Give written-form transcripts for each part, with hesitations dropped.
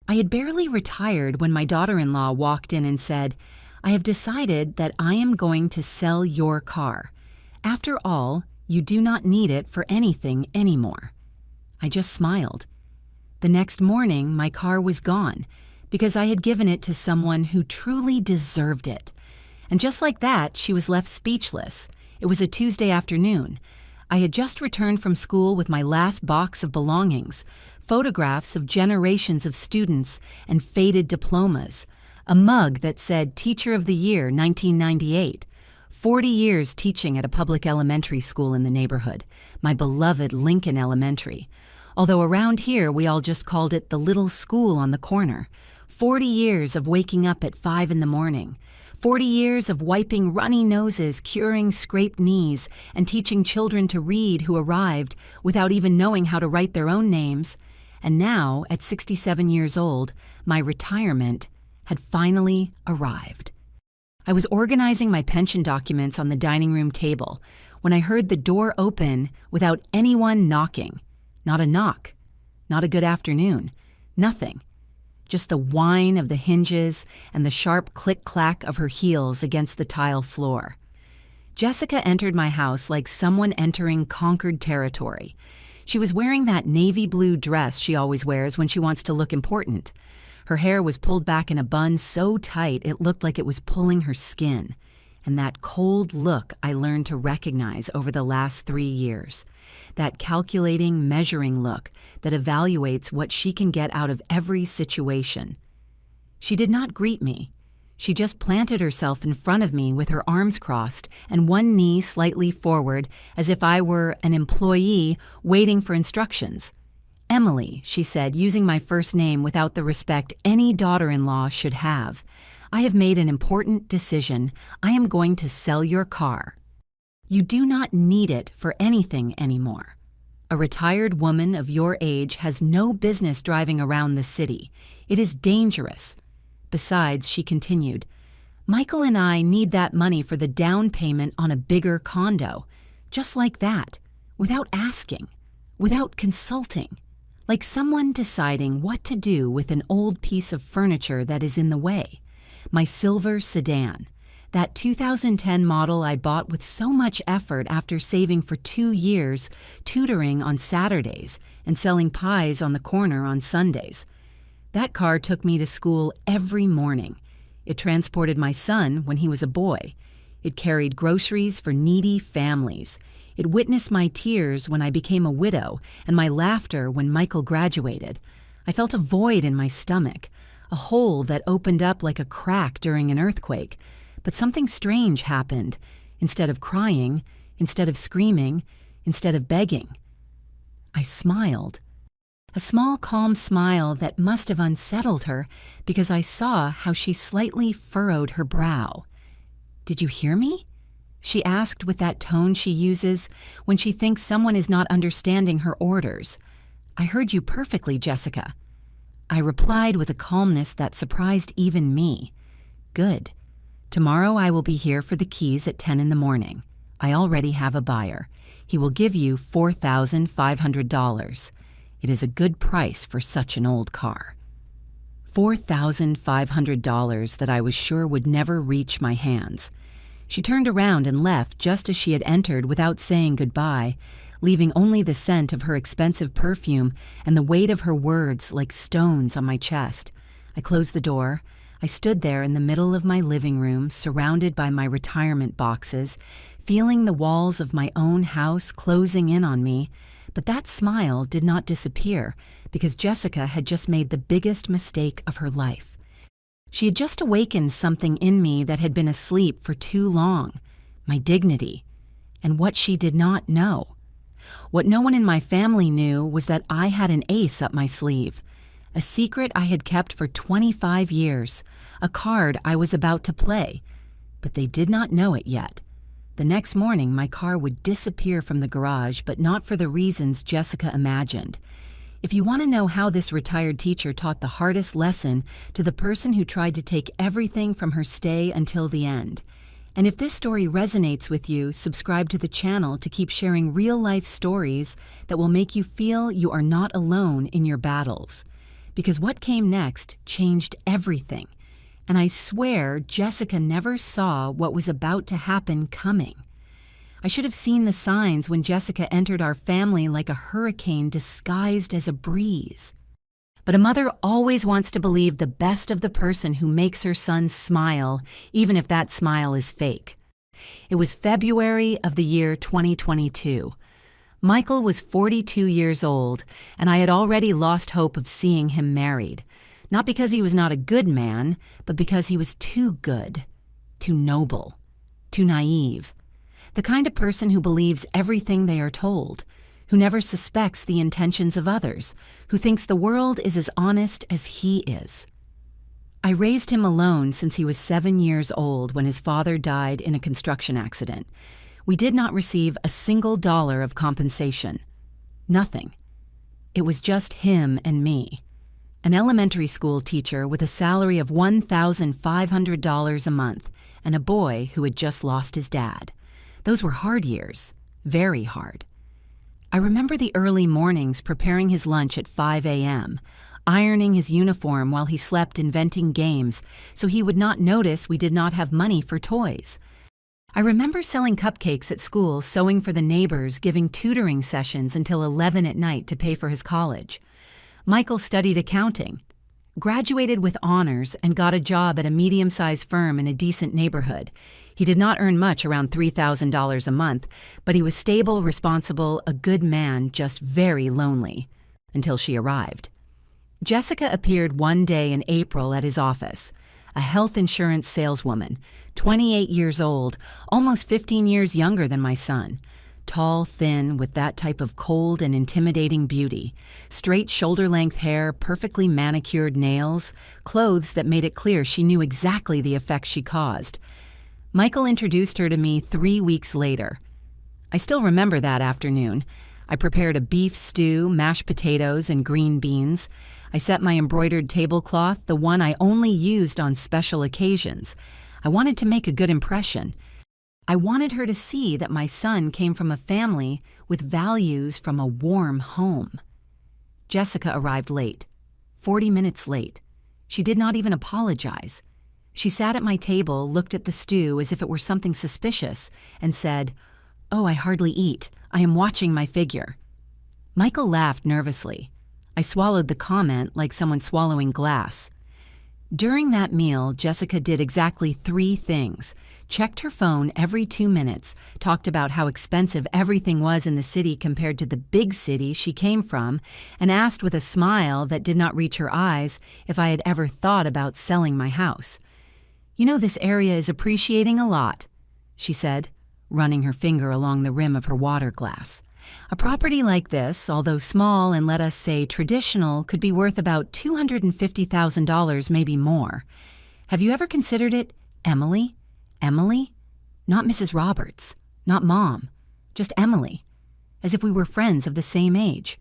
I had barely retired when my daughter-in-law walked in and said, "I have decided that I am going to sell your car. After all, you do not need it for anything anymore." I just smiled. The next morning, my car was gone because I had given it to someone who truly deserved it. And just like that, she was left speechless. It was a Tuesday afternoon. I had just returned from school with my last box of belongings, photographs of generations of students and faded diplomas, a mug that said Teacher of the Year 1998, 40 years teaching at a public elementary school in the neighborhood, my beloved Lincoln Elementary. Although around here we all just called it the little school on the corner. 40 years of waking up at 5 in the morning. 40 years of wiping runny noses, curing scraped knees, and teaching children to read who arrived without even knowing how to write their own names. And now, at 67 years old, my retirement had finally arrived. I was organizing my pension documents on the dining room table when I heard the door open without anyone knocking. Not a knock, not a good afternoon, nothing. Just the whine of the hinges and the sharp click-clack of her heels against the tile floor. Jessica entered my house like someone entering conquered territory. She was wearing that navy blue dress she always wears when she wants to look important. Her hair was pulled back in a bun so tight it looked like it was pulling her skin. And that cold look I learned to recognize over the last 3 years. That calculating, measuring look that evaluates what she can get out of every situation. She did not greet me. She just planted herself in front of me with her arms crossed and one knee slightly forward as if I were an employee waiting for instructions. "Emily," she said, using my first name without the respect any daughter-in-law should have. "I have made an important decision. I am going to sell your car. You do not need it for anything anymore. A retired woman of your age has no business driving around the city. It is dangerous." Besides, she continued, "Michael and I need that money for the down payment on a bigger condo. Just like that, without asking, without consulting. Like someone deciding what to do with an old piece of furniture that is in the way. My silver sedan. That 2010 model I bought with so much effort after saving for 2 years, tutoring on Saturdays, and selling pies on the corner on Sundays. That car took me to school every morning. It transported my son when he was a boy. It carried groceries for needy families. It witnessed my tears when I became a widow and my laughter when Michael graduated. I felt a void in my stomach, a hole that opened up like a crack during an earthquake. But something strange happened. Instead of crying, instead of screaming, instead of begging, I smiled. A small, calm smile that must have unsettled her because I saw how she slightly furrowed her brow. "Did you hear me?" she asked with that tone she uses when she thinks someone is not understanding her orders. "I heard you perfectly, Jessica." I replied with a calmness that surprised even me. "Good. Tomorrow I will be here for the keys at 10 in the morning. I already have a buyer. He will give you $4,500. It is a good price for such an old car." $4,500 that I was sure would never reach my hands. She turned around and left just as she had entered without saying goodbye, leaving only the scent of her expensive perfume and the weight of her words like stones on my chest. I closed the door. I stood there in the middle of my living room, surrounded by my retirement boxes, feeling the walls of my own house closing in on me. But that smile did not disappear because Jessica had just made the biggest mistake of her life. She had just awakened something in me that had been asleep for too long, my dignity, and what she did not know. What no one in my family knew was that I had an ace up my sleeve. A secret I had kept for 25 years, a card I was about to play, but they did not know it yet. The next morning, my car would disappear from the garage, but not for the reasons Jessica imagined. If you want to know how this retired teacher taught the hardest lesson to the person who tried to take everything from her stay until the end. And if this story resonates with you, subscribe to the channel to keep sharing real-life stories that will make you feel you are not alone in your battles. because what came next changed everything, and I swear Jessica never saw what was about to happen coming. I should have seen the signs when Jessica entered our family like a hurricane disguised as a breeze. But a mother always wants to believe the best of the person who makes her son smile, even if that smile is fake. It was February of the year 2022. Michael was 42 years old, and I had already lost hope of seeing him married. Not because he was not a good man, but because he was too good, too noble, too naive. The kind of person who believes everything they are told, who never suspects the intentions of others, who thinks the world is as honest as he is. I raised him alone since he was 7 years old when his father died in a construction accident. We did not receive a single dollar of compensation. Nothing. It was just him and me. An elementary school teacher with a salary of $1,500 a month, and a boy who had just lost his dad. Those were hard years, very hard. I remember the early mornings preparing his lunch at 5 a.m., ironing his uniform while he slept inventing games so he would not notice we did not have money for toys. I remember selling cupcakes at school, sewing for the neighbors, giving tutoring sessions until 11 at night to pay for his college. Michael studied accounting, graduated with honors, and got a job at a medium-sized firm in a decent neighborhood. He did not earn much, around $3,000 a month, but he was stable, responsible, a good man, just very lonely. Until she arrived. Jessica appeared one day in April at his office. A health insurance saleswoman, 28 years old, almost 15 years younger than my son. Tall, thin, with that type of cold and intimidating beauty. Straight shoulder-length hair, perfectly manicured nails, clothes that made it clear she knew exactly the effect she caused. Michael introduced her to me 3 weeks later. I still remember that afternoon. I prepared a beef stew, mashed potatoes, and green beans. I set my embroidered tablecloth, the one I only used on special occasions. I wanted to make a good impression. I wanted her to see that my son came from a family with values from a warm home. Jessica arrived late, 40 minutes late. She did not even apologize. She sat at my table, looked at the stew as if it were something suspicious, and said, "Oh, I hardly eat. I am watching my figure." Michael laughed nervously. I swallowed the comment like someone swallowing glass. During that meal, Jessica did exactly 3 things. Checked her phone every 2 minutes, talked about how expensive everything was in the city compared to the big city she came from, and asked with a smile that did not reach her eyes if I had ever thought about selling my house. "You know, this area is appreciating a lot," she said, running her finger along the rim of her water glass. "A property like this, although small and let us say traditional, could be worth about $250,000, maybe more. Have you ever considered it, Emily? Emily? Not Mrs. Roberts, not Mom, just Emily, as if we were friends of the same age."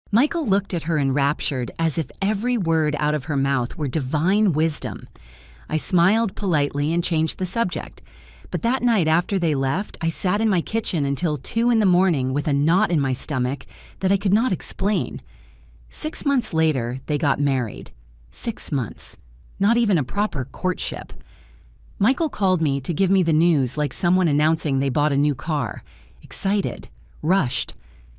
Michael looked at her enraptured, as if every word out of her mouth were divine wisdom. I smiled politely and changed the subject. But that night after they left, I sat in my kitchen until 2 in the morning with a knot in my stomach that I could not explain. 6 months later, they got married. 6 months. Not even a proper courtship. Michael called me to give me the news like someone announcing they bought a new car. Excited. Rushed.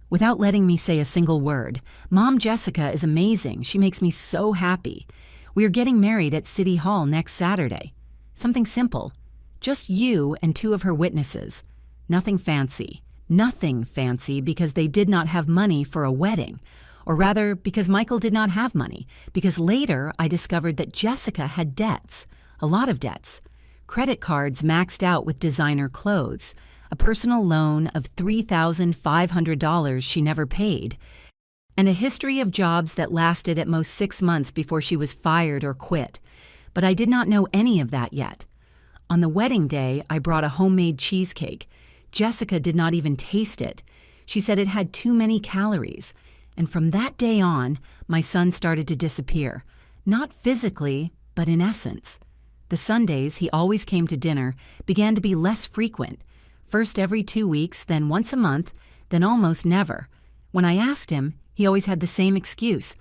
Without letting me say a single word. "Mom Jessica is amazing. She makes me so happy. We are getting married at City Hall next Saturday. Something simple. Just you and 2 of her witnesses. Nothing fancy. Nothing fancy because they did not have money for a wedding. Or rather, because Michael did not have money. Because later I discovered that Jessica had debts. A lot of debts. Credit cards maxed out with designer clothes. A personal loan of $3,500 she never paid. And a history of jobs that lasted at most 6 months before she was fired or quit. But I did not know any of that yet. On the wedding day, I brought a homemade cheesecake. Jessica did not even taste it. She said it had too many calories. And from that day on, my son started to disappear. Not physically, but in essence. The Sundays he always came to dinner began to be less frequent. First every 2 weeks, then once a month, then almost never. When I asked him, he always had the same excuse.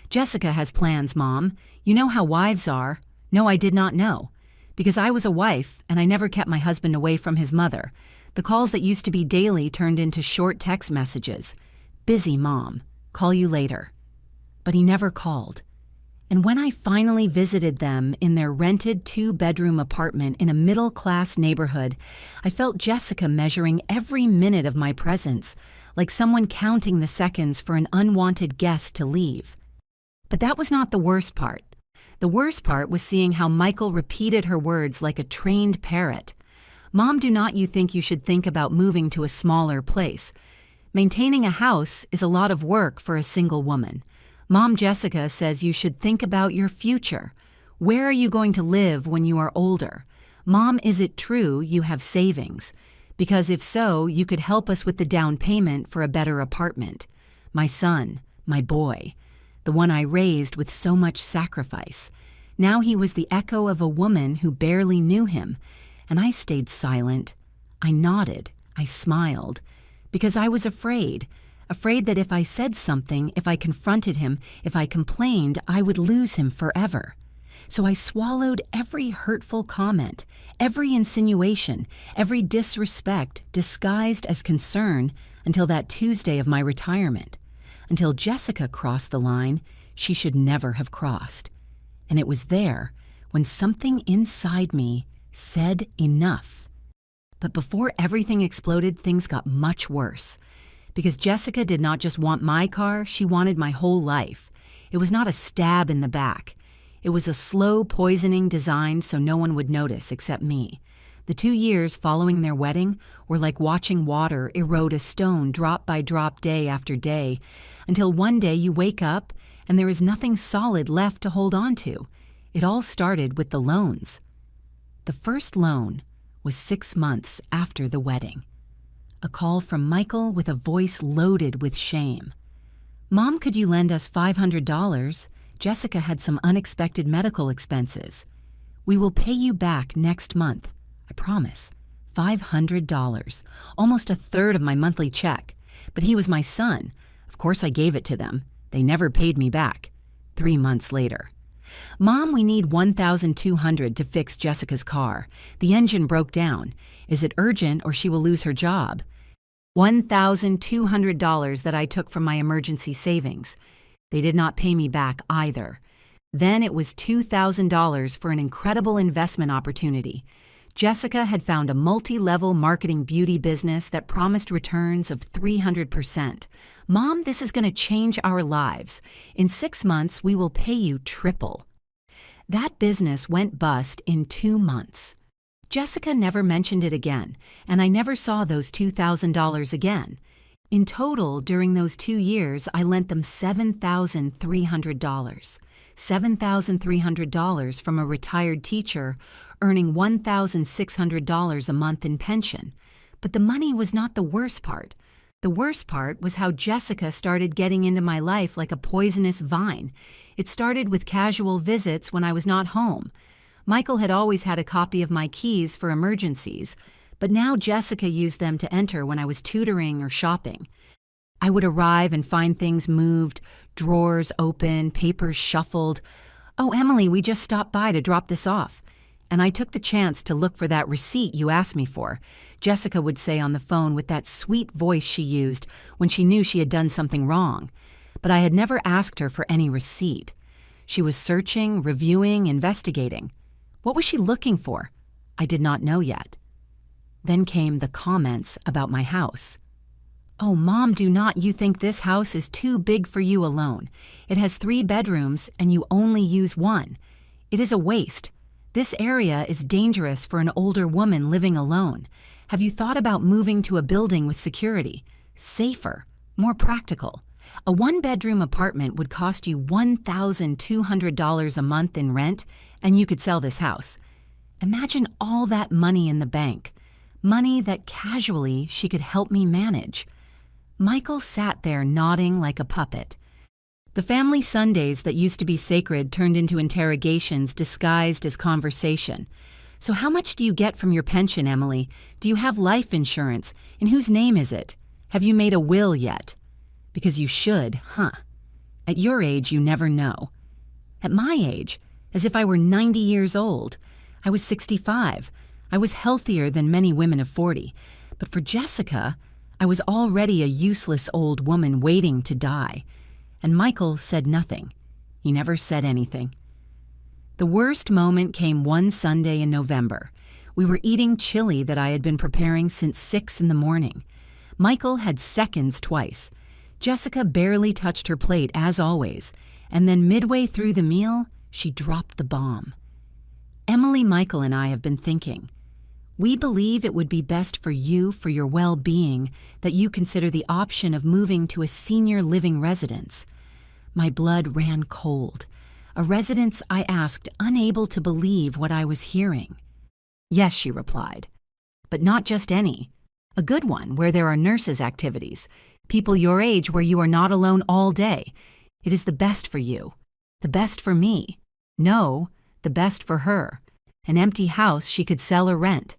Jessica has plans, Mom. You know how wives are. No, I did not know. Because I was a wife, and I never kept my husband away from his mother. The calls that used to be daily turned into short text messages. Busy, Mom. Call you later. But he never called. And when I finally visited them in their rented 2-bedroom apartment in a middle-class neighborhood, I felt Jessica measuring every minute of my presence, like someone counting the seconds for an unwanted guest to leave. But that was not the worst part. The worst part was seeing how Michael repeated her words like a trained parrot. Mom, do not you think you should think about moving to a smaller place? Maintaining a house is a lot of work for a single woman. Mom Jessica says you should think about your future. Where are you going to live when you are older? Mom, is it true you have savings? Because if so, you could help us with the down payment for a better apartment. My son, my boy, the one I raised with so much sacrifice. Now he was the echo of a woman who barely knew him, and I stayed silent. I nodded, I smiled, because I was afraid that if I said something, if I confronted him, if I complained, I would lose him forever. So I swallowed every hurtful comment, every insinuation, every disrespect disguised as concern until that Tuesday of my retirement. Until Jessica crossed the line she should never have crossed. And it was there when something inside me said enough. But before everything exploded, things got much worse. Because Jessica did not just want my car, she wanted my whole life. It was not a stab in the back. It was a slow poisoning designed so no one would notice except me. The 2 years following their wedding were like watching water erode a stone drop by drop day after day, until one day you wake up and there is nothing solid left to hold on to. It all started with the loans. The first loan was 6 months after the wedding. A call from Michael with a voice loaded with shame. Mom, could you lend us $500? Jessica had some unexpected medical expenses. We will pay you back next month. I promise. $500, almost a third of my monthly check. But he was my son. Of course I gave it to them. They never paid me back. 3 months later. Mom, we need $1,200 to fix Jessica's car. The engine broke down. Is it urgent or she will lose her job? $1,200 that I took from my emergency savings. They did not pay me back either. Then it was $2,000 for an incredible investment opportunity. Jessica had found a multi-level marketing beauty business that promised returns of 300%. Mom, this is going to change our lives. In 6 months, we will pay you triple. That business went bust in 2 months. Jessica never mentioned it again, and I never saw those $2,000 again. In total, during those 2 years, I lent them $7,300. $7,300 from a retired teacher earning $1,600 a month in pension. But the money was not the worst part. The worst part was how Jessica started getting into my life like a poisonous vine. It started with casual visits when I was not home. Michael had always had a copy of my keys for emergencies, but now Jessica used them to enter when I was tutoring or shopping. I would arrive and find things moved, drawers open, papers shuffled. "Oh, Emily, we just stopped by to drop this off." And I took the chance to look for that receipt you asked me for, Jessica would say on the phone with that sweet voice she used when she knew she had done something wrong. But I had never asked her for any receipt. She was searching, reviewing, investigating. What was she looking for? I did not know yet. Then came the comments about my house. "Oh, Mom, do not you think this house is too big for you alone? It has 3 bedrooms and you only use 1. It is a waste. This area is dangerous for an older woman living alone. Have you thought about moving to a building with security? Safer, more practical. A 1-bedroom apartment would cost you $1,200 a month in rent, and you could sell this house. Imagine all that money in the bank. Money that casually she could help me manage." Michael sat there nodding like a puppet. The family Sundays that used to be sacred turned into interrogations disguised as conversation. "So how much do you get from your pension, Emily? Do you have life insurance? In whose name is it? Have you made a will yet? Because you should, huh?" At your age, you never know. At my age, as if I were 90 years old, I was 65. I was healthier than many women of 40. But for Jessica, I was already a useless old woman waiting to die. And Michael said nothing. He never said anything. The worst moment came one Sunday in November. We were eating chili that I had been preparing since 6 in the morning. Michael had seconds twice. Jessica barely touched her plate, as always, and then midway through the meal, she dropped the bomb. Emily, Michael, and I have been thinking. We believe it would be best for you, for your well-being, that you consider the option of moving to a senior living residence. My blood ran cold. A residence, I asked, unable to believe what I was hearing. Yes, she replied. But not just any. A good one where there are nurses' activities, people your age where you are not alone all day. It is the best for you. The best for me. No, the best for her. An empty house she could sell or rent.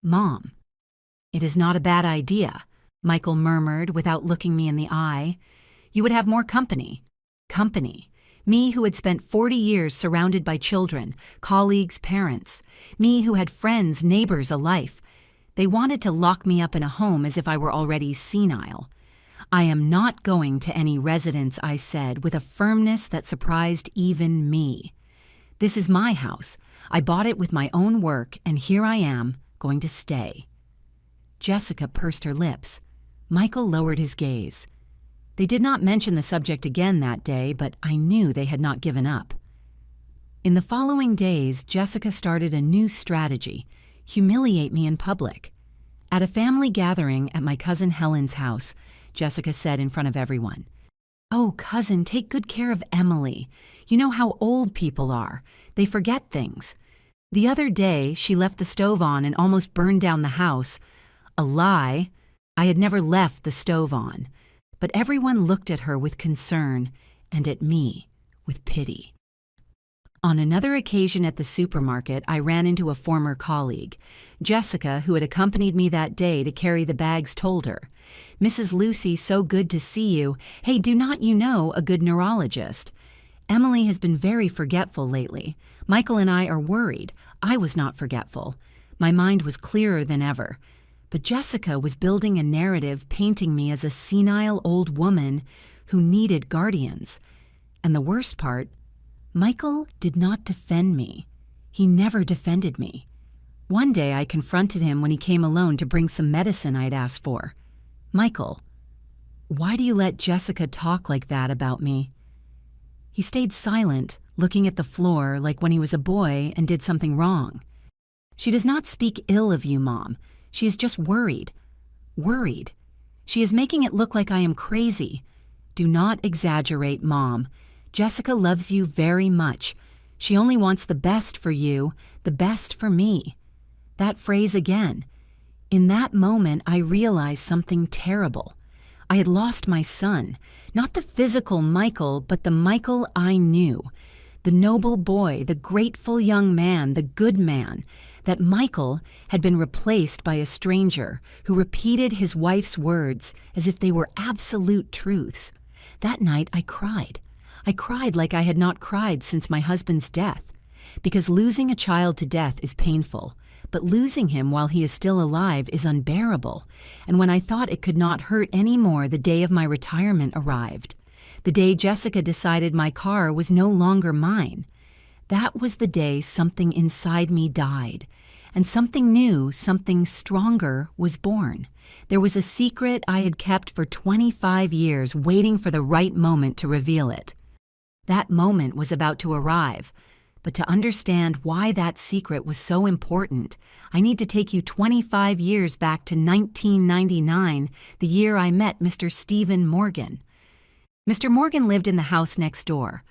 Mom. It is not a bad idea, Michael murmured without looking me in the eye. You would have more company. Company. Me who had spent 40 years surrounded by children, colleagues, parents. Me who had friends, neighbors, a life. They wanted to lock me up in a home as if I were already senile. I am not going to any residence, I said, with a firmness that surprised even me. This is my house. I bought it with my own work, and here I am, going to stay. Jessica pursed her lips. Michael lowered his gaze. They did not mention the subject again that day, but I knew they had not given up. In the following days, Jessica started a new strategy: humiliate me in public. At a family gathering at my cousin Helen's house, Jessica said in front of everyone, "Oh, cousin, take good care of Emily. You know how old people are. They forget things. The other day, she left the stove on and almost burned down the house. A lie. I had never left the stove on. But everyone looked at her with concern and at me with pity." On another occasion at the supermarket, I ran into a former colleague. Jessica, who had accompanied me that day to carry the bags, told her, "Mrs. Lucy, so good to see you. Hey, do not you know a good neurologist? Emily has been very forgetful lately. Michael and I are worried. I was not forgetful. My mind was clearer than ever. But Jessica was building a narrative painting me as a senile old woman who needed guardians. And the worst part, Michael did not defend me. He never defended me. One day I confronted him when he came alone to bring some medicine I'd asked for. "Michael, why do you let Jessica talk like that about me?" He stayed silent, looking at the floor like when he was a boy and did something wrong. "She does not speak ill of you, Mom. She is just worried. Worried. She is making it look like I am crazy. Do not exaggerate, Mom. Jessica loves you very much. She only wants the best for you, the best for me." That phrase again. In that moment, I realized something terrible. I had lost my son, not the physical Michael, but the Michael I knew. The noble boy, the grateful young man, the good man. That Michael had been replaced by a stranger who repeated his wife's words as if they were absolute truths. That night I cried. I cried like I had not cried since my husband's death. Because losing a child to death is painful, but losing him while he is still alive is unbearable. And when I thought it could not hurt any more, the day of my retirement arrived. The day Jessica decided my car was no longer mine. That was the day something inside me died, and something new, something stronger was born. There was a secret I had kept for 25 years, waiting for the right moment to reveal it. That moment was about to arrive, but to understand why that secret was so important, I need to take you 25 years back to 1999, the year I met Mr. Stephen Morgan. Mr. Morgan lived in the house next door.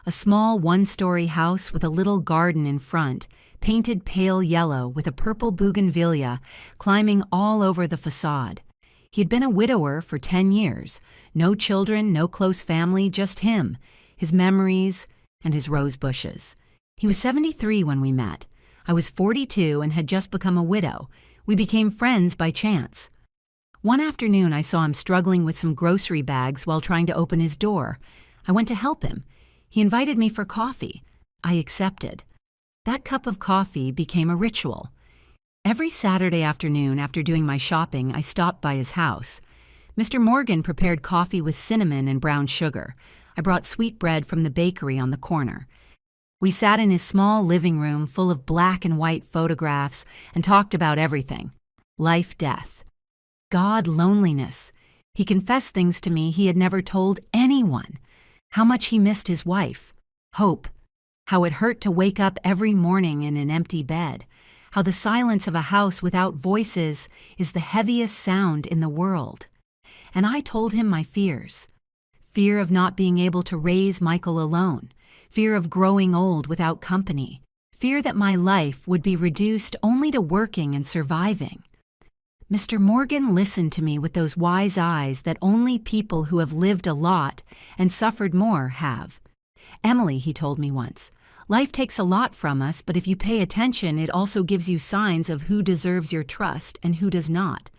A small one-story house with a little garden in front, painted pale yellow with a purple bougainvillea climbing all over the facade. He had been a widower for 10 years. No children, no close family, just him, his memories, and his rose bushes. He was 73 when we met. I was 42 and had just become a widow. We became friends by chance. One afternoon I saw him struggling with some grocery bags while trying to open his door. I went to help him. He invited me for coffee. I accepted. That cup of coffee became a ritual. Every Saturday afternoon after doing my shopping, I stopped by his house. Mr. Morgan prepared coffee with cinnamon and brown sugar. I brought sweet bread from the bakery on the corner. We sat in his small living room full of black and white photographs and talked about everything. Life, death. God, loneliness. He confessed things to me he had never told anyone. How much he missed his wife. Hope. How it hurt to wake up every morning in an empty bed. How the silence of a house without voices is the heaviest sound in the world. And I told him my fears. Fear of not being able to raise Michael alone. Fear of growing old without company. Fear that my life would be reduced only to working and surviving. Mr. Morgan listened to me with those wise eyes that only people who have lived a lot and suffered more have. Emily, he told me once, life takes a lot from us, but if you pay attention, it also gives you signs of who deserves your trust and who does not.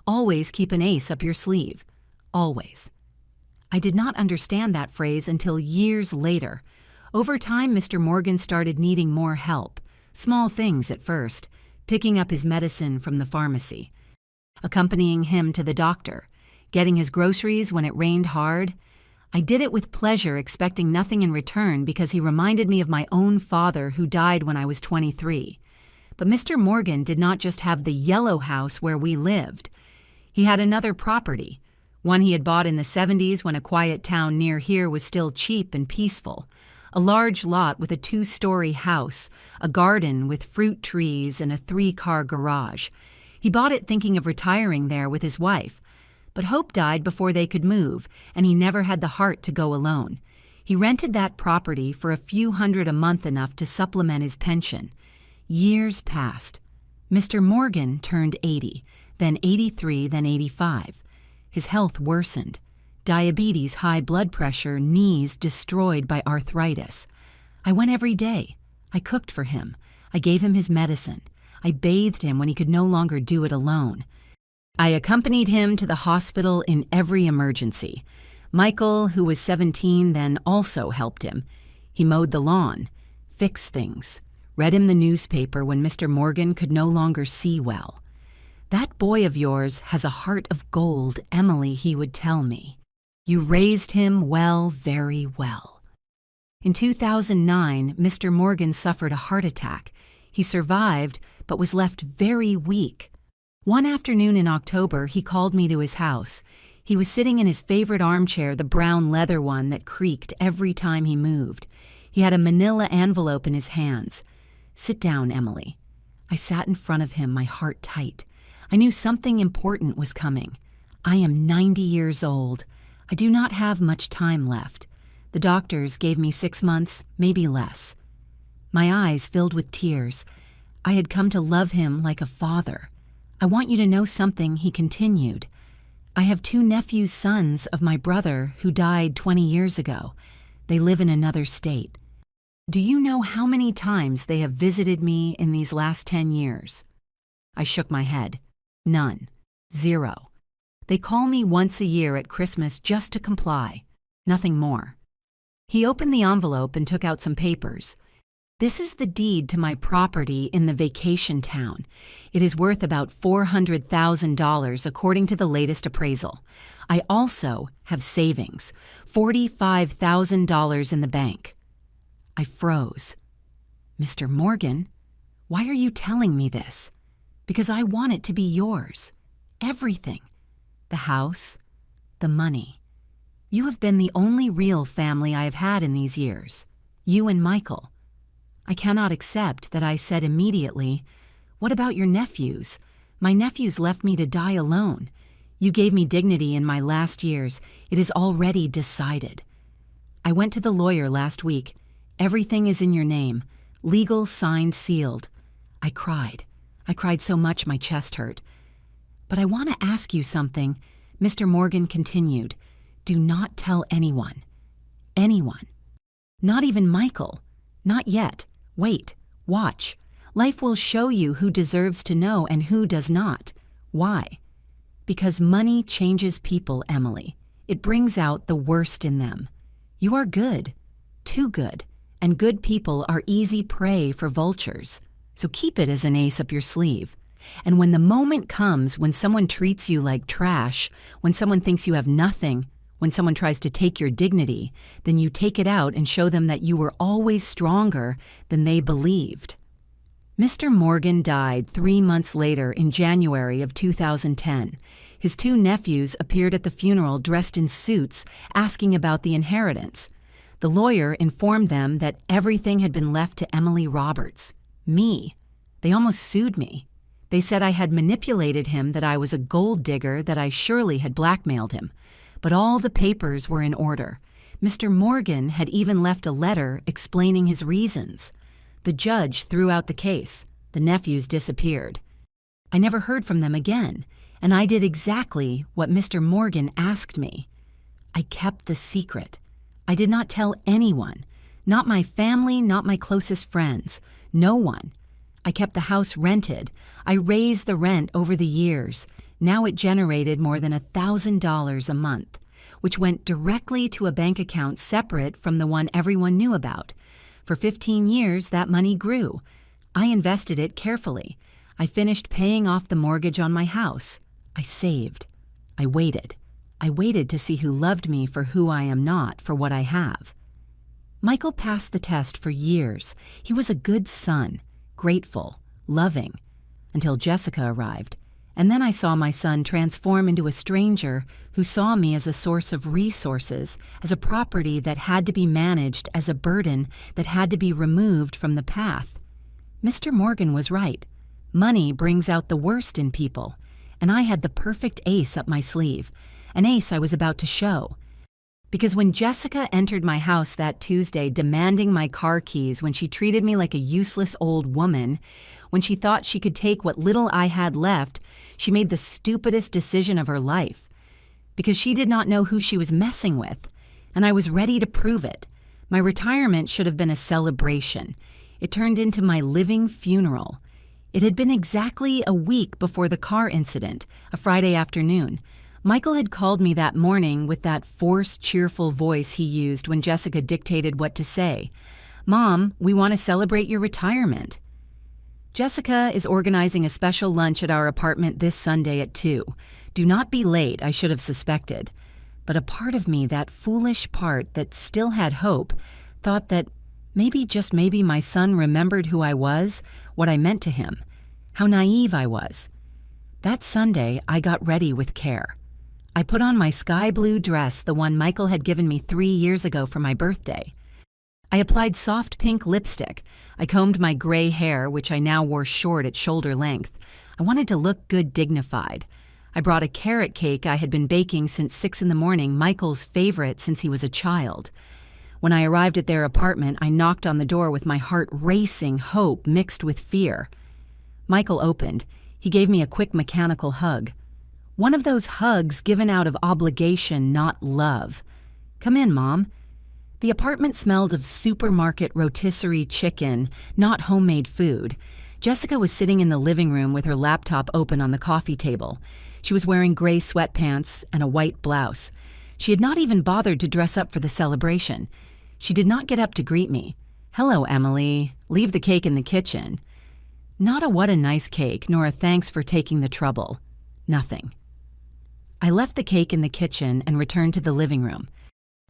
Always keep an ace up your sleeve. Always. I did not understand that phrase until years later. Over time, Mr. Morgan started needing more help. Small things at first, picking up his medicine from the pharmacy, accompanying him to the doctor, getting his groceries when it rained hard. I did it with pleasure, expecting nothing in return because he reminded me of my own father who died when I was 23. But Mr. Morgan did not just have the yellow house where we lived. He had another property, one he had bought in the 70s when a quiet town near here was still cheap and peaceful. A large lot with a 2-story house, a garden with fruit trees, and a 3-car garage. He bought it thinking of retiring there with his wife. But Hope died before they could move, and he never had the heart to go alone. He rented that property for a few hundred a month, enough to supplement his pension. Years passed. Mr. Morgan turned 80, then 83, then 85. His health worsened. Diabetes, high blood pressure, knees destroyed by arthritis. I went every day. I cooked for him. I gave him his medicine. I bathed him when he could no longer do it alone. I accompanied him to the hospital in every emergency. Michael, who was 17 then, also helped him. He mowed the lawn, fixed things, read him the newspaper when Mr. Morgan could no longer see well. That boy of yours has a heart of gold, Emily, he would tell me. You raised him well, very well. In 2009, Mr. Morgan suffered a heart attack. He survived, but was left very weak. One afternoon in October, he called me to his house. He was sitting in his favorite armchair, the brown leather one that creaked every time he moved. He had a manila envelope in his hands. Sit down, Emily. I sat in front of him, my heart tight. I knew something important was coming. I am 90 years old. I do not have much time left. The doctors gave me 6 months, maybe less. My eyes filled with tears. I had come to love him like a father. I want you to know something, he continued. I have 2 nephews, sons of my brother who died 20 years ago. They live in another state. Do you know how many times they have visited me in these last 10 years? I shook my head. None. 0. They call me once a year at Christmas just to comply. Nothing more. He opened the envelope and took out some papers. This is the deed to my property in the vacation town. It is worth about $400,000 according to the latest appraisal. I also have savings, $45,000 in the bank. I froze. Mr. Morgan, why are you telling me this? Because I want it to be yours. Everything. The house, the money. You have been the only real family I have had in these years. You and Michael. I cannot accept that I said immediately, "What about your nephews? My nephews left me to die alone. You gave me dignity in my last years. It is already decided." I went to the lawyer last week. Everything is in your name. Legal, signed, sealed. I cried. I cried so much my chest hurt. But I want to ask you something, Mr. Morgan continued. Do not tell anyone. Anyone. Not even Michael. Not yet. Wait. Watch. Life will show you who deserves to know and who does not. Why? Because money changes people, Emily. It brings out the worst in them. You are good, too good, and good people are easy prey for vultures. So keep it as an ace up your sleeve. And when the moment comes when someone treats you like trash, when someone thinks you have nothing, when someone tries to take your dignity, then you take it out and show them that you were always stronger than they believed. Mr. Morgan died 3 months later in January of 2010. His 2 nephews appeared at the funeral dressed in suits, asking about the inheritance. The lawyer informed them that everything had been left to Emily Roberts. Me. They almost sued me. They said I had manipulated him, that I was a gold digger, that I surely had blackmailed him. But all the papers were in order. Mr. Morgan had even left a letter explaining his reasons. The judge threw out the case. The nephews disappeared. I never heard from them again, and I did exactly what Mr. Morgan asked me. I kept the secret. I did not tell anyone, not my family, not my closest friends, no one. I kept the house rented. I raised the rent over the years. Now it generated more than $1,000 a month, which went directly to a bank account separate from the one everyone knew about. For 15 years, that money grew. I invested it carefully. I finished paying off the mortgage on my house. I saved. I waited. I waited to see who loved me for who I am not, for what I have. Michael passed the test for years. He was a good son, grateful, loving, until Jessica arrived. And then I saw my son transform into a stranger who saw me as a source of resources, as a property that had to be managed, as a burden that had to be removed from the path. Mr. Morgan was right. Money brings out the worst in people, and I had the perfect ace up my sleeve, an ace I was about to show. Because when Jessica entered my house that Tuesday demanding my car keys, when she treated me like a useless old woman, when she thought she could take what little I had left, she made the stupidest decision of her life. Because she did not know who she was messing with, and I was ready to prove it. My retirement should have been a celebration. It turned into my living funeral. It had been exactly a week before the car incident, a Friday afternoon. Michael had called me that morning with that forced, cheerful voice he used when Jessica dictated what to say. "Mom, we want to celebrate your retirement." Jessica is organizing a special lunch at our apartment this Sunday at 2. Do not be late, I should have suspected. But a part of me, that foolish part that still had hope, thought that maybe, just maybe, my son remembered who I was, what I meant to him, how naive I was. That Sunday, I got ready with care. I put on my sky blue dress, the one Michael had given me 3 years ago for my birthday. I applied soft pink lipstick. I combed my gray hair, which I now wore short at shoulder length. I wanted to look good, dignified. I brought a carrot cake I had been baking since 6 in the morning, Michael's favorite since he was a child. When I arrived at their apartment, I knocked on the door with my heart racing, hope mixed with fear. Michael opened. He gave me a quick mechanical hug. One of those hugs given out of obligation, not love. "Come in, Mom." The apartment smelled of supermarket rotisserie chicken, not homemade food. Jessica was sitting in the living room with her laptop open on the coffee table. She was wearing gray sweatpants and a white blouse. She had not even bothered to dress up for the celebration. She did not get up to greet me. "Hello, Emily. Leave the cake in the kitchen." Not a "what a nice cake," nor a "thanks for taking the trouble." Nothing. I left the cake in the kitchen and returned to the living room.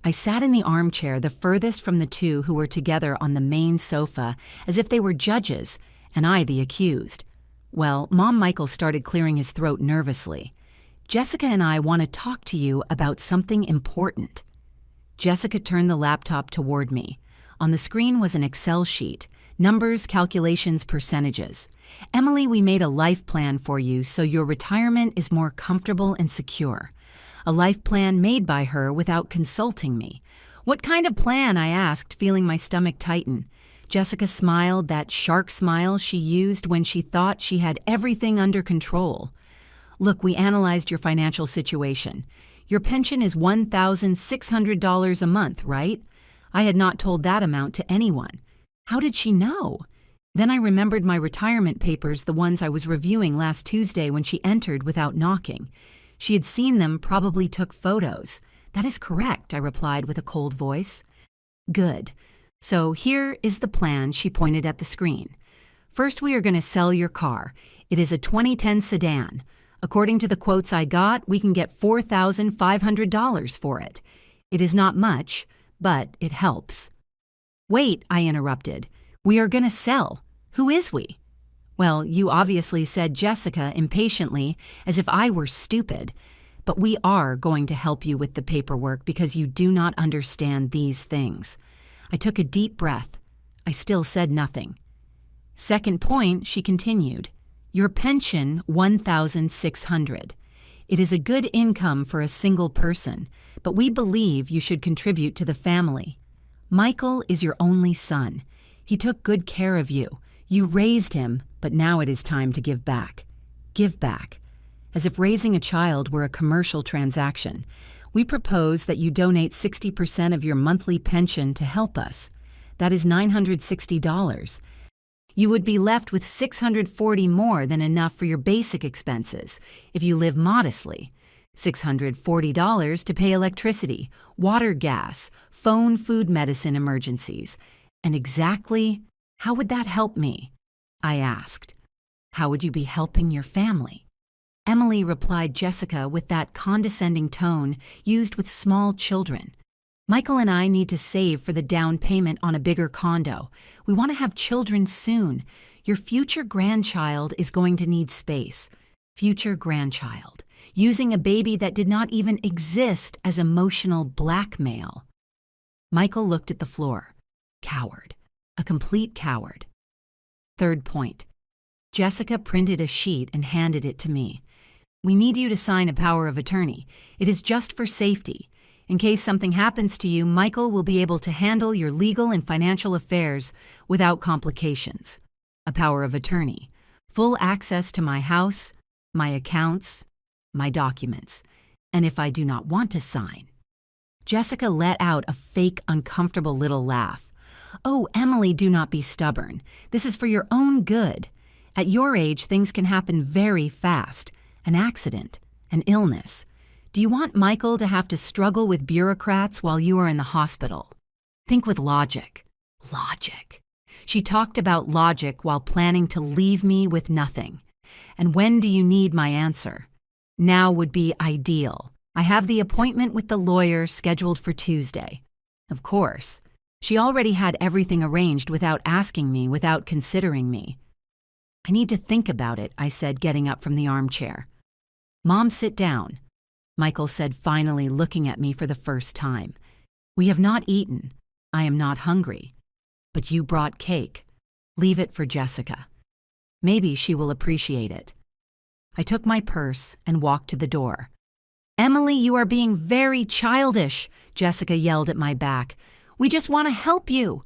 I sat in the armchair the furthest from the two who were together on the main sofa, as if they were judges, and I the accused. Well, Mom Michael started clearing his throat nervously. "Jessica and I want to talk to you about something important." Jessica turned the laptop toward me. On the screen was an Excel sheet. Numbers, calculations, percentages. "Emily, we made a life plan for you so your retirement is more comfortable and secure." A life plan made by her without consulting me. "What kind of plan?" I asked, feeling my stomach tighten. Jessica smiled, that shark smile she used when she thought she had everything under control. "Look, we analyzed your financial situation. Your pension is $1,600 a month, right?" I had not told that amount to anyone. How did she know? Then I remembered my retirement papers, the ones I was reviewing last Tuesday when she entered without knocking. She had seen them, probably took photos. "That is correct," I replied with a cold voice. "Good. So here is the plan," she pointed at the screen. "First, we are going to sell your car. It is a 2010 sedan. According to the quotes I got, we can get $4,500 for it. It is not much, but it helps." "Wait," I interrupted. "We are going to sell. Who is we?" "Well, you obviously," said Jessica impatiently, as if I were stupid. "But we are going to help you with the paperwork because you do not understand these things." I took a deep breath. I still said nothing. "Second point," she continued. "Your pension, $1,600. It is a good income for a single person, but we believe you should contribute to the family. Michael is your only son. He took good care of you. You raised him, but now it is time to give back. Give back." As if raising a child were a commercial transaction, we propose that you donate 60% of your monthly pension to help us. That is $960. You would be left with $640 more than enough for your basic expenses if you live modestly. $640 to pay electricity, water, gas, phone, food, medicine, emergencies. And exactly how would that help me? I asked. "How would you be helping your family?" Emily, replied Jessica with that condescending tone used with small children. "Michael and I need to save for the down payment on a bigger condo. We want to have children soon. Your future grandchild is going to need space." Future grandchild. Using a baby that did not even exist as emotional blackmail. Michael looked at the floor. Coward. A complete coward. Third point. Jessica printed a sheet and handed it to me. "We need you to sign a power of attorney. It is just for safety. In case something happens to you, Michael will be able to handle your legal and financial affairs without complications. A power of attorney. Full access to my house, my accounts, my documents. And if I do not want to sign." Jessica let out a fake, uncomfortable little laugh. "Oh, Emily, do not be stubborn. This is for your own good. At your age, things can happen very fast. An accident, an illness. Do you want Michael to have to struggle with bureaucrats while you are in the hospital? Think with logic." Logic. She talked about logic while planning to leave me with nothing. "And when do you need my answer?" "Now would be ideal. I have the appointment with the lawyer scheduled for Tuesday." Of course. She already had everything arranged without asking me, without considering me. "I need to think about it," I said, getting up from the armchair. "Mom, sit down," Michael said, finally looking at me for the first time. "We have not eaten. I am not hungry. But you brought cake. Leave it for Jessica. Maybe she will appreciate it." I took my purse and walked to the door. "Emily, you are being very childish," Jessica yelled at my back. "We just want to help you."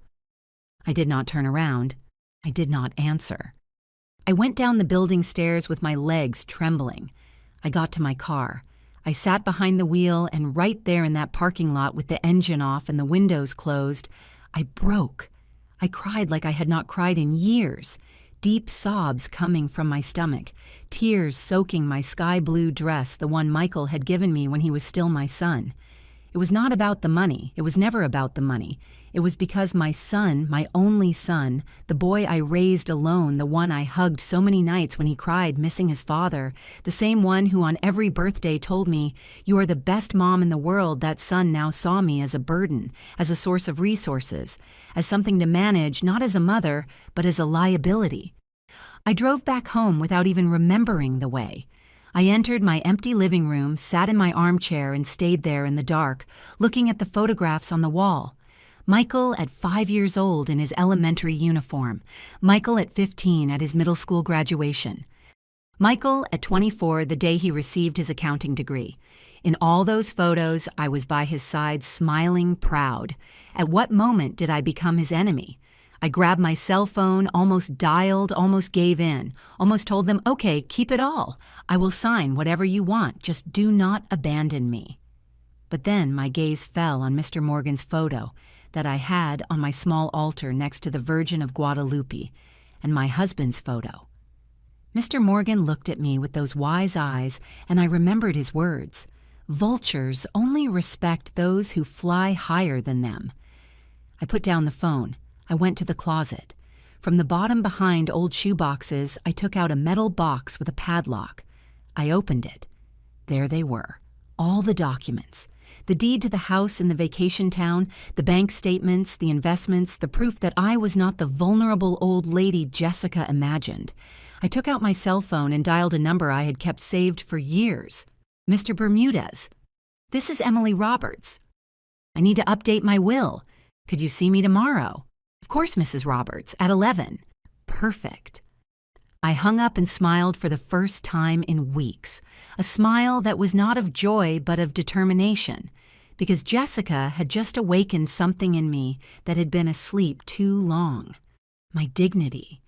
I did not turn around. I did not answer. I went down the building stairs with my legs trembling. I got to my car. I sat behind the wheel, and right there in that parking lot with the engine off and the windows closed, I broke. I cried like I had not cried in years. Deep sobs coming from my stomach, tears soaking my sky blue dress, the one Michael had given me when he was still my son. It was not about the money. It was never about the money. It was because my son, my only son, the boy I raised alone, the one I hugged so many nights when he cried missing his father, the same one who on every birthday told me, "You are the best mom in the world," that son now saw me as a burden, as a source of resources, as something to manage, not as a mother, but as a liability. I drove back home without even remembering the way. I entered my empty living room, sat in my armchair, and stayed there in the dark, looking at the photographs on the wall. Michael at 5 years old in his elementary uniform. Michael at 15 at his middle school graduation. Michael at 24 the day he received his accounting degree. In all those photos, I was by his side, smiling, proud. At what moment did I become his enemy? I grabbed my cell phone, almost dialed, almost gave in, almost told them, "Okay, keep it all. I will sign whatever you want. Just do not abandon me." But then my gaze fell on Mr. Morgan's photo that I had on my small altar next to the Virgin of Guadalupe, and my husband's photo. Mr. Morgan looked at me with those wise eyes, and I remembered his words. Vultures only respect those who fly higher than them. I put down the phone. I went to the closet. From the bottom behind old shoeboxes, I took out a metal box with a padlock. I opened it. There they were, all the documents. The deed to the house in the vacation town, the bank statements, the investments, the proof that I was not the vulnerable old lady Jessica imagined. I took out my cell phone and dialed a number I had kept saved for years. Mr. Bermudez. This is Emily Roberts. I need to update my will. Could you see me tomorrow? Of course, Mrs. Roberts, at 11. Perfect. I hung up and smiled for the first time in weeks, a smile that was not of joy but of determination, because Jessica had just awakened something in me that had been asleep too long, my dignity.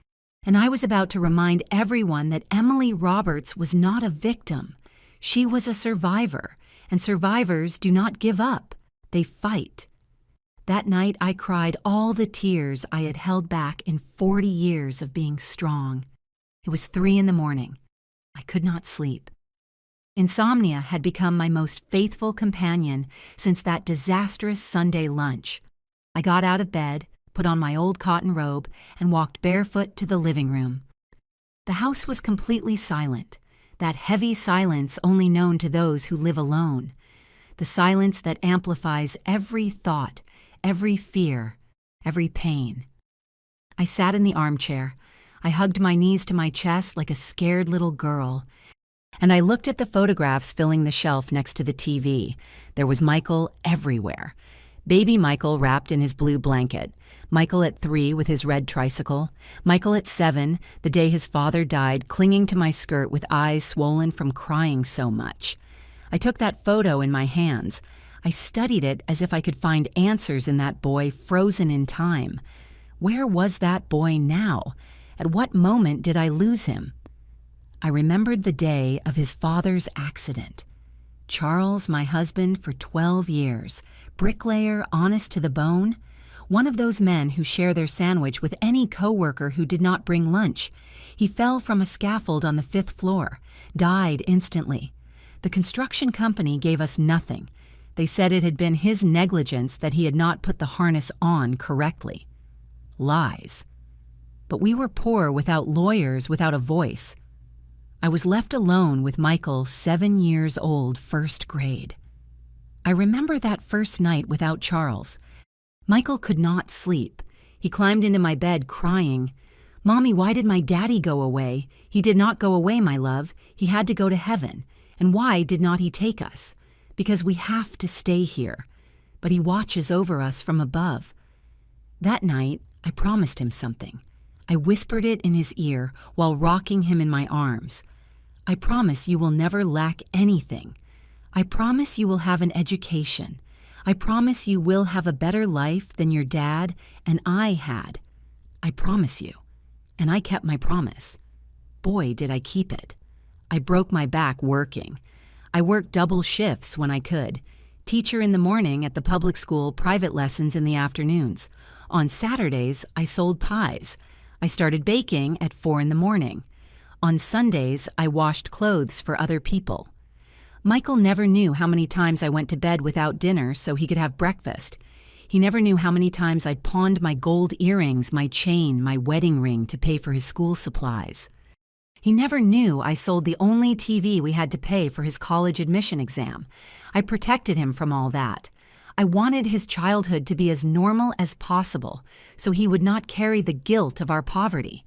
And I was about to remind everyone that Emily Roberts was not a victim. She was a survivor, and survivors do not give up. They fight. That night I cried all the tears I had held back in 40 years of being strong. It was 3 a.m. I could not sleep. Insomnia had become my most faithful companion since that disastrous Sunday lunch. I got out of bed, put on my old cotton robe, and walked barefoot to the living room. The house was completely silent, that heavy silence only known to those who live alone, the silence that amplifies every thought, every fear, every pain. I sat in the armchair. I hugged my knees to my chest like a scared little girl, and I looked at the photographs filling the shelf next to the TV. There was Michael everywhere. Baby Michael wrapped in his blue blanket, Michael at 3 with his red tricycle, Michael at 7, the day his father died, clinging to my skirt with eyes swollen from crying so much. I took that photo in my hands. I studied it as if I could find answers in that boy frozen in time. Where was that boy now? At what moment did I lose him? I remembered the day of his father's accident. Charles, my husband for 12 years, bricklayer, honest to the bone, one of those men who share their sandwich with any coworker who did not bring lunch. He fell from a scaffold on the 5th floor, died instantly. The construction company gave us nothing. They said it had been his negligence that he had not put the harness on correctly. Lies. But we were poor without lawyers, without a voice. I was left alone with Michael, 7 years old, 1st grade. I remember that first night without Charles. Michael could not sleep. He climbed into my bed crying, "Mommy, why did my daddy go away? He did not go away, my love. He had to go to heaven. And why did not he take us? Because we have to stay here. But he watches over us from above." That night, I promised him something. I whispered it in his ear while rocking him in my arms. I promise you will never lack anything. I promise you will have an education. I promise you will have a better life than your dad and I had. I promise you. And I kept my promise. Boy, did I keep it. I broke my back working. I worked double shifts when I could. Teacher in the morning at the public school, private lessons in the afternoons. On Saturdays, I sold pies. I started baking at 4 a.m. On Sundays, I washed clothes for other people. Michael never knew how many times I went to bed without dinner so he could have breakfast. He never knew how many times I pawned my gold earrings, my chain, my wedding ring to pay for his school supplies. He never knew I sold the only TV we had to pay for his college admission exam. I protected him from all that. I wanted his childhood to be as normal as possible so he would not carry the guilt of our poverty.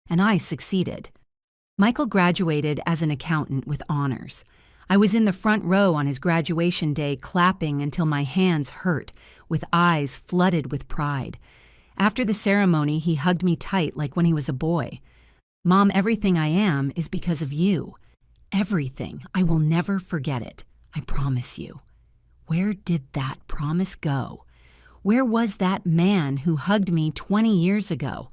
And I succeeded. Michael graduated as an accountant with honors. I was in the front row on his graduation day clapping until my hands hurt, with eyes flooded with pride. After the ceremony, he hugged me tight like when he was a boy. "Mom, everything I am is because of you. Everything. I will never forget it. I promise you." Where did that promise go? Where was that man who hugged me 20 years ago?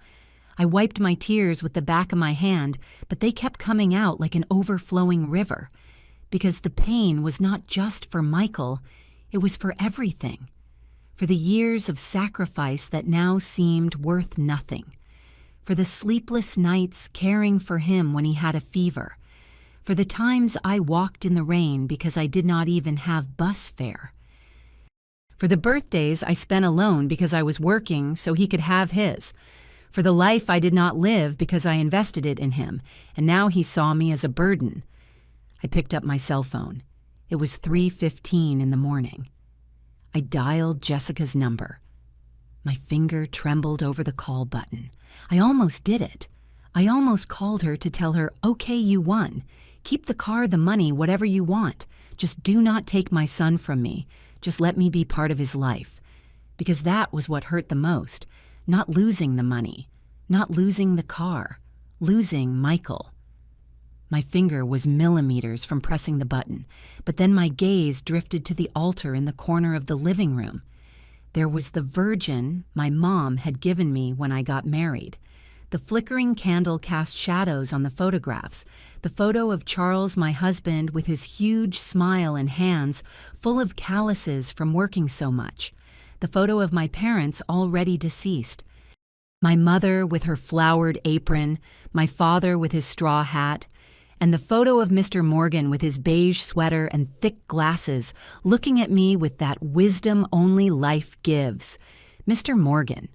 I wiped my tears with the back of my hand, but they kept coming out like an overflowing river. Because the pain was not just for Michael, it was for everything. For the years of sacrifice that now seemed worth nothing. For the sleepless nights caring for him when he had a fever. for the times I walked in the rain because I did not even have bus fare, for the birthdays I spent alone because I was working so he could have his, for the life I did not live because I invested it in him, and now he saw me as a burden. I picked up my cell phone. It was 3:15 in the morning. I dialed Jessica's number. My finger trembled over the call button. I almost did it. I almost called her to tell her, "Okay, you won. Keep the car, the money, whatever you want. Just do not take my son from me. Just let me be part of his life." Because that was what hurt the most. Not losing the money. Not losing the car. Losing Michael. My finger was millimeters from pressing the button, but then my gaze drifted to the altar in the corner of the living room. There was the Virgin my mom had given me when I got married. The flickering candle cast shadows on the photographs. The photo of Charles, my husband, with his huge smile and hands full of calluses from working so much. The photo of my parents already deceased. My mother with her flowered apron, my father with his straw hat, and the photo of Mr. Morgan with his beige sweater and thick glasses, looking at me with that wisdom only life gives. Mr. Morgan.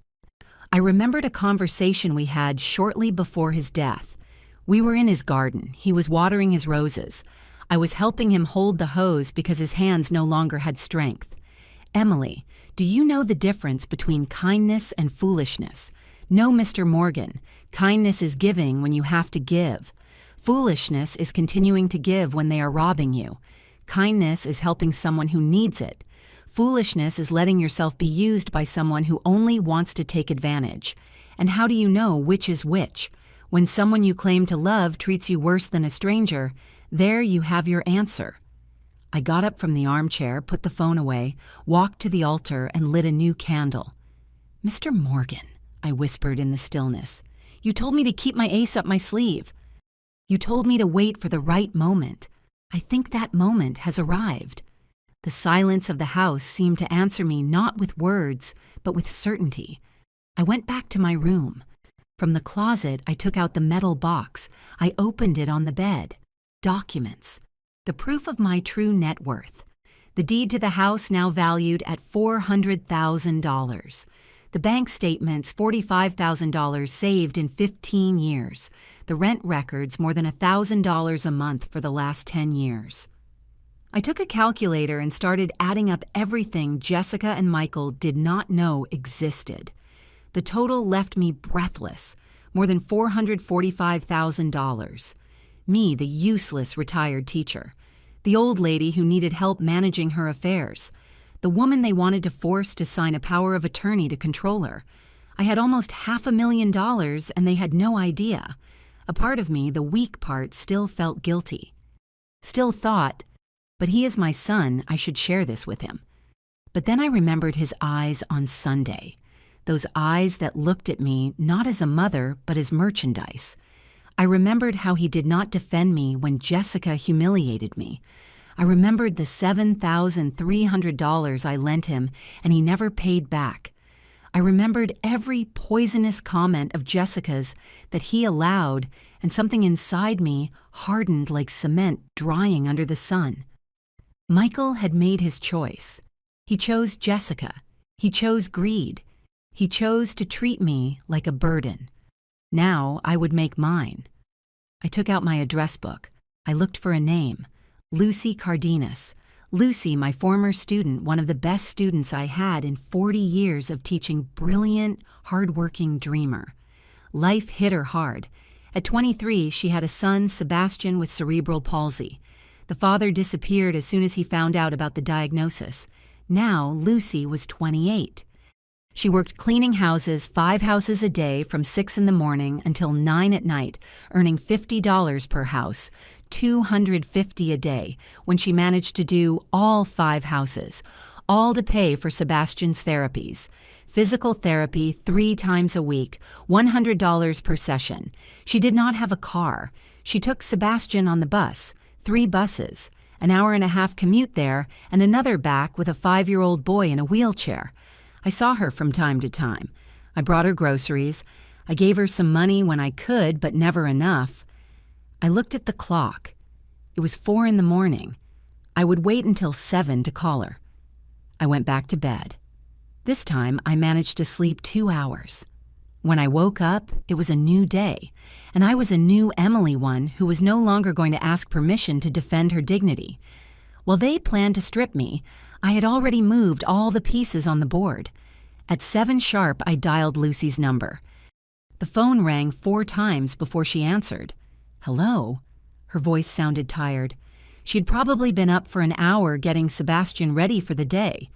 I remembered a conversation we had shortly before his death. We were in his garden. He was watering his roses. I was helping him hold the hose because his hands no longer had strength. "Emily, do you know the difference between kindness and foolishness? No, Mr. Morgan. Kindness is giving when you have to give. Foolishness is continuing to give when they are robbing you. Kindness is helping someone who needs it. Foolishness is letting yourself be used by someone who only wants to take advantage. And how do you know which is which? When someone you claim to love treats you worse than a stranger, there you have your answer." I got up from the armchair, put the phone away, walked to the altar, and lit a new candle. "Mr. Morgan," I whispered in the stillness, "you told me to keep my ace up my sleeve. You told me to wait for the right moment. I think that moment has arrived." The silence of the house seemed to answer me not with words, but with certainty. I went back to my room. From the closet, I took out the metal box. I opened it on the bed. Documents. The proof of my true net worth. The deed to the house now valued at $400,000. The bank statements, $45,000 saved in 15 years. The rent records, more than $1,000 a month for the last 10 years. I took a calculator and started adding up everything Jessica and Michael did not know existed. The total left me breathless, more than $445,000. Me, the useless retired teacher. The old lady who needed help managing her affairs. The woman they wanted to force to sign a power of attorney to control her. I had almost $500,000 and they had no idea. A part of me, the weak part, still felt guilty. Still thought, but he is my son, I should share this with him. But then I remembered his eyes on Sunday. Those eyes that looked at me not as a mother, but as merchandise. I remembered how he did not defend me when Jessica humiliated me. I remembered the $7,300 I lent him and he never paid back. I remembered every poisonous comment of Jessica's that he allowed, and something inside me hardened like cement drying under the sun. Michael had made his choice. He chose Jessica. He chose greed. He chose to treat me like a burden. Now I would make mine. I took out my address book. I looked for a name. Lucy Cardenas. Lucy, my former student, one of the best students I had in 40 years of teaching, brilliant, hardworking dreamer. Life hit her hard. At 23, she had a son, Sebastian, with cerebral palsy. The father disappeared as soon as he found out about the diagnosis. Now, Lucy was 28. She worked cleaning houses, 5 houses a day from 6 in the morning until 9 at night, earning $50 per house, $250 a day, when she managed to do all 5 houses, all to pay for Sebastian's therapies. Physical therapy 3 times a week, $100 per session. She did not have a car. She took Sebastian on the bus, 3 buses, an hour-and-a-half commute there, and another back with a 5-year-old boy in a wheelchair. I saw her from time to time. I brought her groceries. I gave her some money when I could, but never enough. I looked at the clock. It was 4 in the morning. I would wait until 7 to call her. I went back to bed. This time, I managed to sleep 2 hours. When I woke up, it was a new day, and I was a new Emily one who was no longer going to ask permission to defend her dignity. While they planned to strip me, I had already moved all the pieces on the board. At 7 sharp, I dialed Lucy's number. The phone rang 4 times before she answered. Hello? Her voice sounded tired. She'd probably been up for an hour getting Sebastian ready for the day.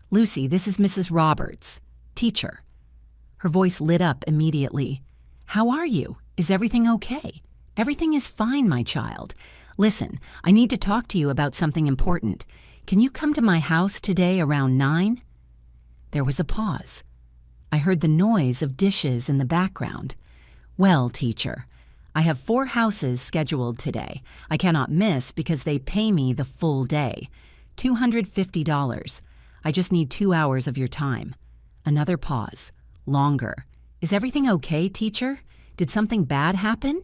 Lucy, this is Mrs. Roberts, teacher. Her voice lit up immediately. How are you? Is everything okay? Everything is fine, my child. Listen, I need to talk to you about something important. Can you come to my house today around 9? There was a pause. I heard the noise of dishes in the background. Well, teacher, I have 4 houses scheduled today. I cannot miss because they pay me the full day. $250. I just need 2 hours of your time. Another pause. Longer. Is everything okay, teacher? Did something bad happen?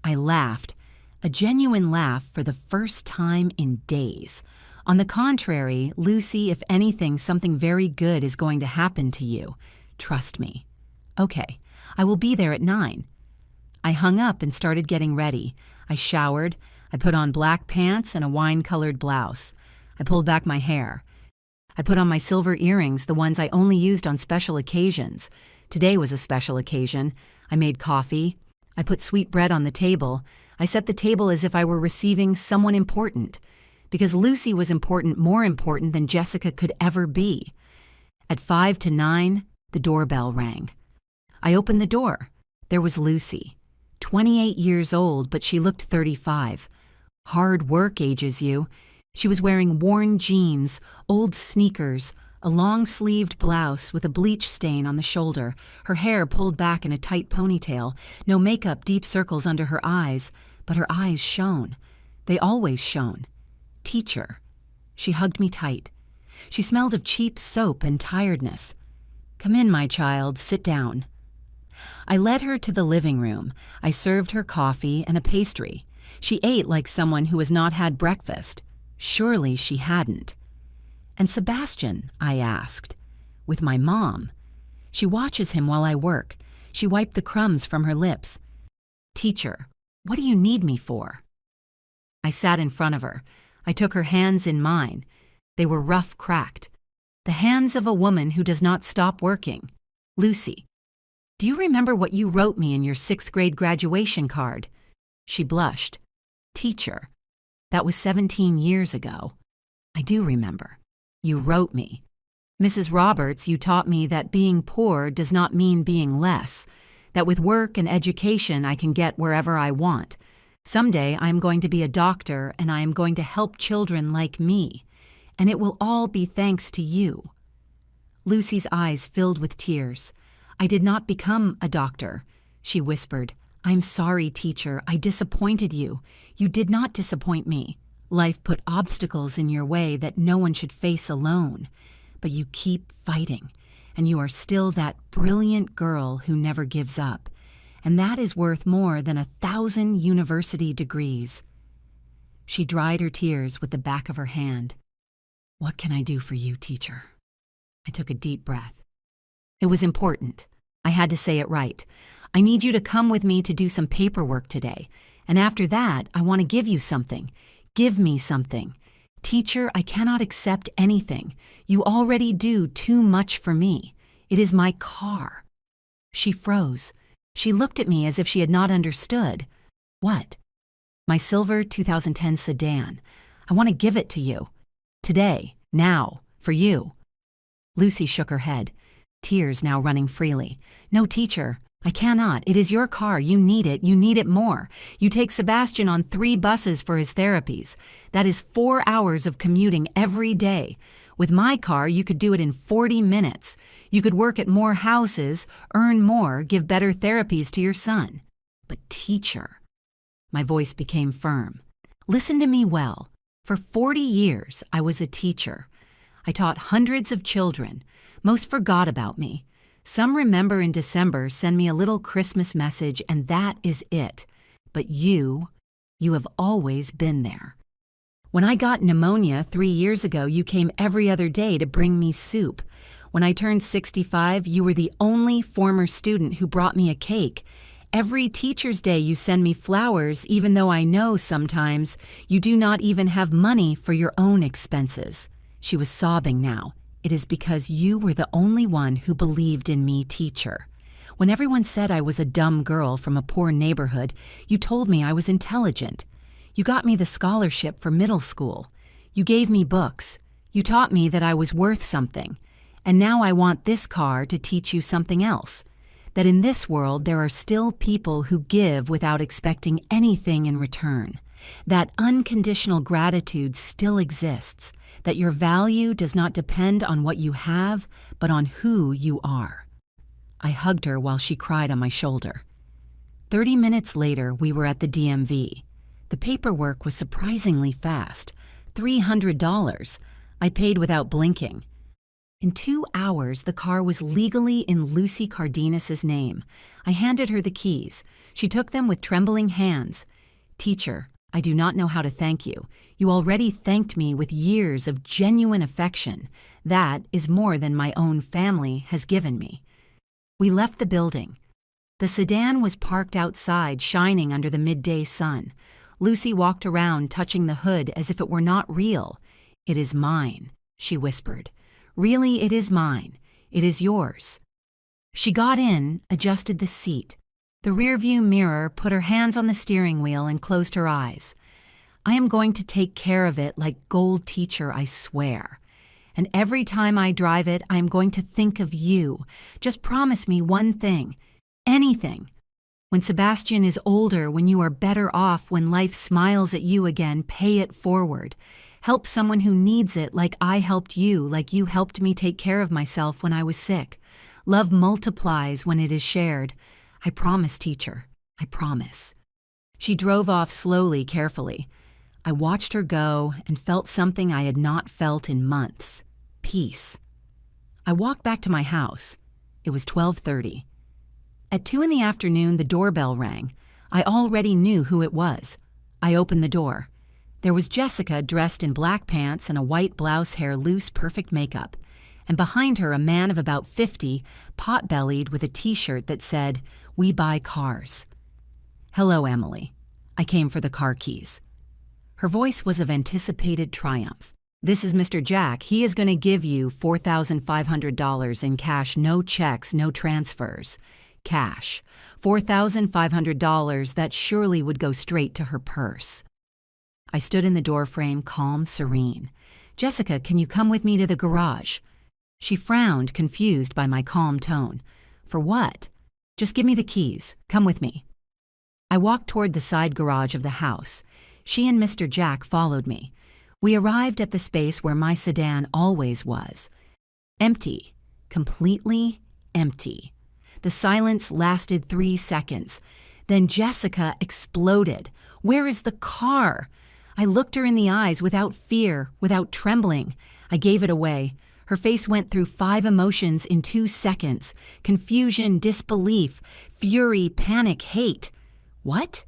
I laughed. A genuine laugh for the first time in days. On the contrary, Lucy, if anything, something very good is going to happen to you. Trust me. Okay, I will be there at 9. I hung up and started getting ready. I showered. I put on black pants and a wine-colored blouse. I pulled back my hair. I put on my silver earrings, the ones I only used on special occasions. Today was a special occasion. I made coffee. I put sweet bread on the table. I set the table as if I were receiving someone important. Because Lucy was important, more important than Jessica could ever be. At 5 to 9, the doorbell rang. I opened the door. There was Lucy. 28 years old, but she looked 35. Hard work ages you. She was wearing worn jeans, old sneakers, a long-sleeved blouse with a bleach stain on the shoulder, her hair pulled back in a tight ponytail, no makeup, deep circles under her eyes, but her eyes shone. They always shone. Teacher. She hugged me tight. She smelled of cheap soap and tiredness. Come in, my child, sit down. I led her to the living room. I served her coffee and a pastry. She ate like someone who has not had breakfast. Surely she hadn't. And Sebastian, I asked. With my mom. She watches him while I work. She wiped the crumbs from her lips. Teacher, what do you need me for? I sat in front of her. I took her hands in mine. They were rough cracked. The hands of a woman who does not stop working. Lucy, do you remember what you wrote me in your 6th grade graduation card? She blushed. Teacher, that was 17 years ago. I do remember. You wrote me. Mrs. Roberts, you taught me that being poor does not mean being less, that with work and education I can get wherever I want. Someday I am going to be a doctor and I am going to help children like me, and it will all be thanks to you. Lucy's eyes filled with tears. I did not become a doctor, she whispered. I'm sorry, teacher. I disappointed you. You did not disappoint me. Life put obstacles in your way that no one should face alone. But you keep fighting, and you are still that brilliant girl who never gives up. And that is worth more than 1,000 university degrees. She dried her tears with the back of her hand. What can I do for you, teacher? I took a deep breath. It was important. I had to say it right. I need you to come with me to do some paperwork today. And after that, I want to give you something. Give me something. Teacher, I cannot accept anything. You already do too much for me. It is my car. She froze. She looked at me as if she had not understood. What? My silver 2010 sedan. I want to give it to you. Today, now, for you. Lucy shook her head, tears now running freely. No, teacher, I cannot. It is your car. You need it. You need it more. You take Sebastian on 3 buses for his therapies. That is 4 hours of commuting every day. With my car, you could do it in 40 minutes. You could work at more houses, earn more, give better therapies to your son. But teacher, my voice became firm. Listen to me well. For 40 years, I was a teacher. I taught hundreds of children. Most forgot about me. Some remember in December, send me a little Christmas message, and that is it. But you have always been there. When I got pneumonia 3 years ago, you came every other day to bring me soup. When I turned 65, you were the only former student who brought me a cake. Every Teacher's Day you send me flowers, even though I know sometimes you do not even have money for your own expenses." She was sobbing now. "It is because you were the only one who believed in me, teacher. When everyone said I was a dumb girl from a poor neighborhood, you told me I was intelligent. You got me the scholarship for middle school. You gave me books. You taught me that I was worth something. And now I want this car to teach you something else. That in this world there are still people who give without expecting anything in return. That unconditional gratitude still exists. That your value does not depend on what you have, but on who you are." I hugged her while she cried on my shoulder. 30 minutes later, we were at the DMV. The paperwork was surprisingly fast. $300. I paid without blinking. In 2 hours, the car was legally in Lucy Cardenas's name. I handed her the keys. She took them with trembling hands. "Teacher, I do not know how to thank you. You already thanked me with years of genuine affection. That is more than my own family has given me." We left the building. The sedan was parked outside, shining under the midday sun. Lucy walked around, touching the hood as if it were not real. "It is mine," she whispered. "Really, it is mine. It is yours." She got in, adjusted the seat. The rearview mirror, put her hands on the steering wheel and closed her eyes. "I am going to take care of it like gold, teacher, I swear. And every time I drive it, I am going to think of you. Just promise me one thing. Anything. When Sebastian is older, when you are better off, when life smiles at you again, pay it forward. Help someone who needs it like I helped you, like you helped me take care of myself when I was sick. Love multiplies when it is shared. I promise, teacher. I promise." She drove off slowly, carefully. I watched her go and felt something I had not felt in months. Peace. I walked back to my house. It was 12:30. At 2 in the afternoon, the doorbell rang. I already knew who it was. I opened the door. There was Jessica dressed in black pants and a white blouse, hair loose, perfect makeup. And behind her, a man of about 50, pot-bellied with a T-shirt that said, "We buy cars." "Hello, Emily. I came for the car keys." Her voice was of anticipated triumph. "This is Mr. Jack. He is going to give you $4,500 in cash, no checks, no transfers. Cash. $4,500 that surely would go straight to her purse." I stood in the doorframe, calm, serene. "Jessica, can you come with me to the garage?" She frowned, confused by my calm tone. "For what?" "Just give me the keys. Come with me." I walked toward the side garage of the house. She and Mr. Jack followed me. We arrived at the space where my sedan always was. Empty. Completely empty. The silence lasted 3 seconds. Then Jessica exploded. "Where is the car?" I looked her in the eyes without fear, without trembling. I gave it away. Her face went through 5 emotions in 2 seconds. Confusion, disbelief, fury, panic, hate. What?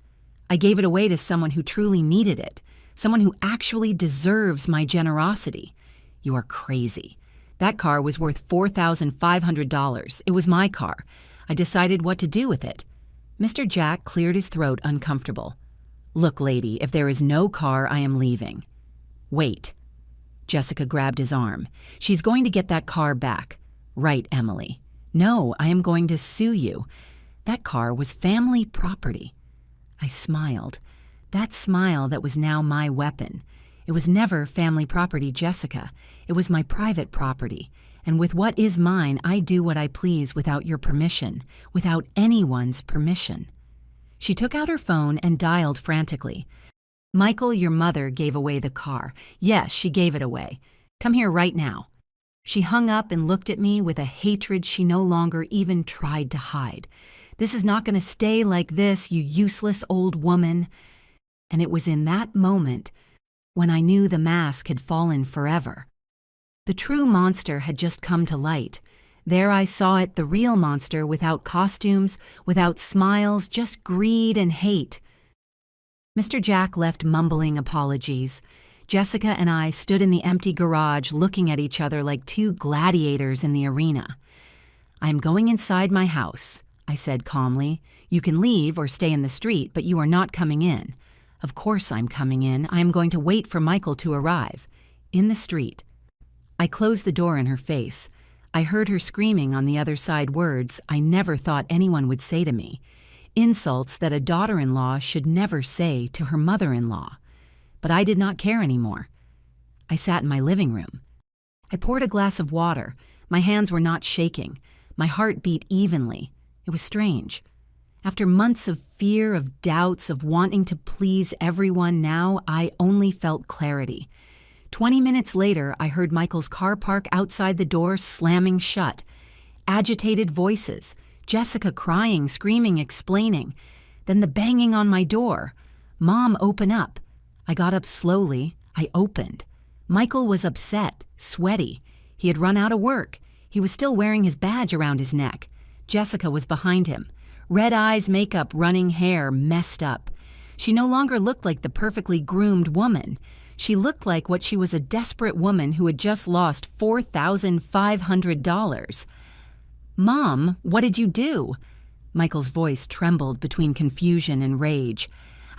I gave it away to someone who truly needed it. Someone who actually deserves my generosity. You are crazy. That car was worth $4,500. It was my car. I decided what to do with it. Mr. Jack cleared his throat, uncomfortable. "Look, lady, if there is no car, I am leaving." "Wait." Jessica grabbed his arm. "She's going to get that car back." "Right, Emily." "No, I am going to sue you. That car was family property." I smiled. That smile that was now my weapon. It was never family property, Jessica. It was my private property. And with what is mine, I do what I please without your permission, without anyone's permission. She took out her phone and dialed frantically. "Michael, your mother gave away the car. Yes, she gave it away. Come here right now." She hung up and looked at me with a hatred she no longer even tried to hide. "This is not going to stay like this, you useless old woman." And it was in that moment when I knew the mask had fallen forever. The true monster had just come to light. There I saw it, the real monster, without costumes, without smiles, just greed and hate. Mr. Jack left mumbling apologies. Jessica and I stood in the empty garage looking at each other like two gladiators in the arena. "I am going inside my house," I said calmly. "You can leave or stay in the street, but you are not coming in." "Of course I'm coming in. I am going to wait for Michael to arrive." "In the street." I closed the door in her face. I heard her screaming on the other side words I never thought anyone would say to me. Insults that a daughter-in-law should never say to her mother-in-law. But I did not care anymore. I sat in my living room. I poured a glass of water. My hands were not shaking. My heart beat evenly. It was strange. After months of fear, of doubts, of wanting to please everyone, now I only felt clarity. 20 minutes later, I heard Michael's car park outside the door slamming shut. Agitated voices. Jessica crying, screaming, explaining. Then the banging on my door. "Mom, open up." I got up slowly. I opened. Michael was upset, sweaty. He had run out of work. He was still wearing his badge around his neck. Jessica was behind him. Red eyes, makeup, running hair, messed up. She no longer looked like the perfectly groomed woman. She looked like what she was, a desperate woman who had just lost $4,500. "Mom, what did you do?" Michael's voice trembled between confusion and rage.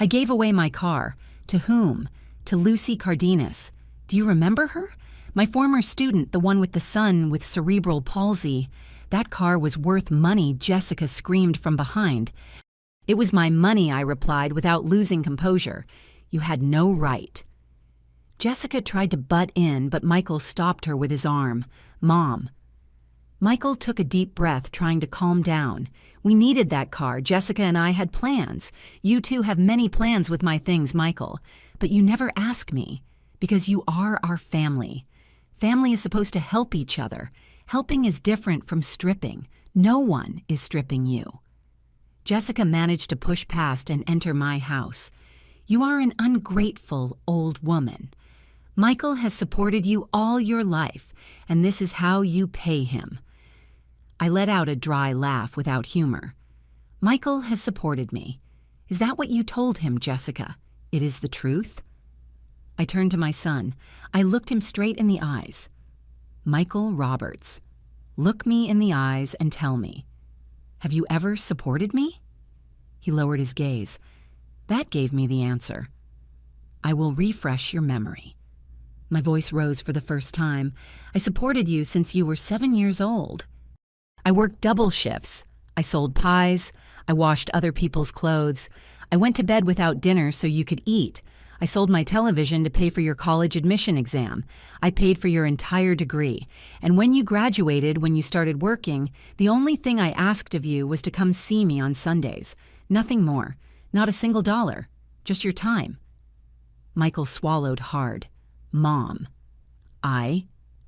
"I gave away my car." "To whom?" "To Lucy Cardenas. Do you remember her? My former student, the one with the son with cerebral palsy." "That car was worth money," Jessica screamed from behind. "It was my money," I replied without losing composure. "You had no right." Jessica tried to butt in, but Michael stopped her with his arm. "Mom." Michael took a deep breath, trying to calm down. "We needed that car. Jessica and I had plans. You two have many plans with my things, Michael. But you never ask me, because you are our family. Family is supposed to help each other. Helping is different from stripping. No one is stripping you." Jessica managed to push past and enter my house. "You are an ungrateful old woman. Michael has supported you all your life, and this is how you pay him." I let out a dry laugh without humor. "Michael has supported me. Is that what you told him, Jessica? It is the truth?" I turned to my son. I looked him straight in the eyes. "Michael Roberts, look me in the eyes and tell me, have you ever supported me?" He lowered his gaze. That gave me the answer. "I will refresh your memory." My voice rose for the first time. "I supported you since you were 7 years old. I worked double shifts. I sold pies. I washed other people's clothes. I went to bed without dinner so you could eat. I sold my television to pay for your college admission exam. I paid for your entire degree. And when you graduated, when you started working, the only thing I asked of you was to come see me on Sundays. Nothing more. Not a single dollar. Just your time." Michael swallowed hard. "Mom." And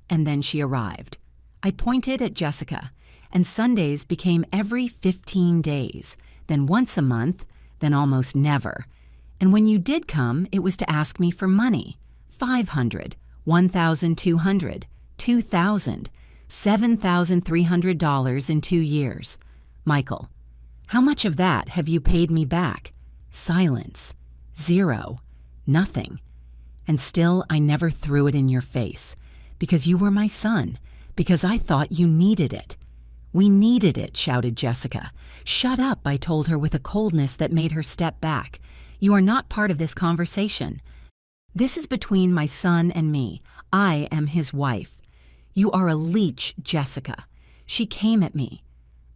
then she arrived. I pointed at Jessica, and Sundays became every 15 days, then once a month, then almost never. And when you did come, it was to ask me for money. $500, $1,200, $2,000, $7,300 in 2 years. "Michael, how much of that have you paid me back?" Silence. Zero. Nothing. And still I never threw it in your face. Because you were my son. Because I thought you needed it. "We needed it," shouted Jessica. "Shut up," I told her with a coldness that made her step back. "You are not part of this conversation. This is between my son and me. I am his wife. You are a leech, Jessica." She came at me.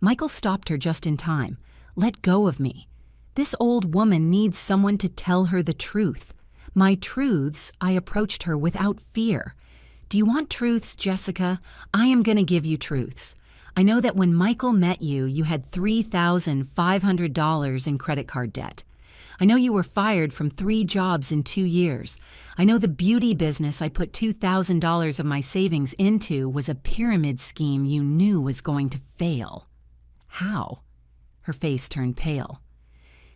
Michael stopped her just in time. "Let go of me. This old woman needs someone to tell her the truth." My truths, I approached her without fear. "Do you want truths, Jessica? I am going to give you truths. I know that when Michael met you, you had $3,500 in credit card debt. I know you were fired from 3 jobs in 2 years. I know the beauty business I put $2,000 of my savings into was a pyramid scheme you knew was going to fail." "How?" Her face turned pale.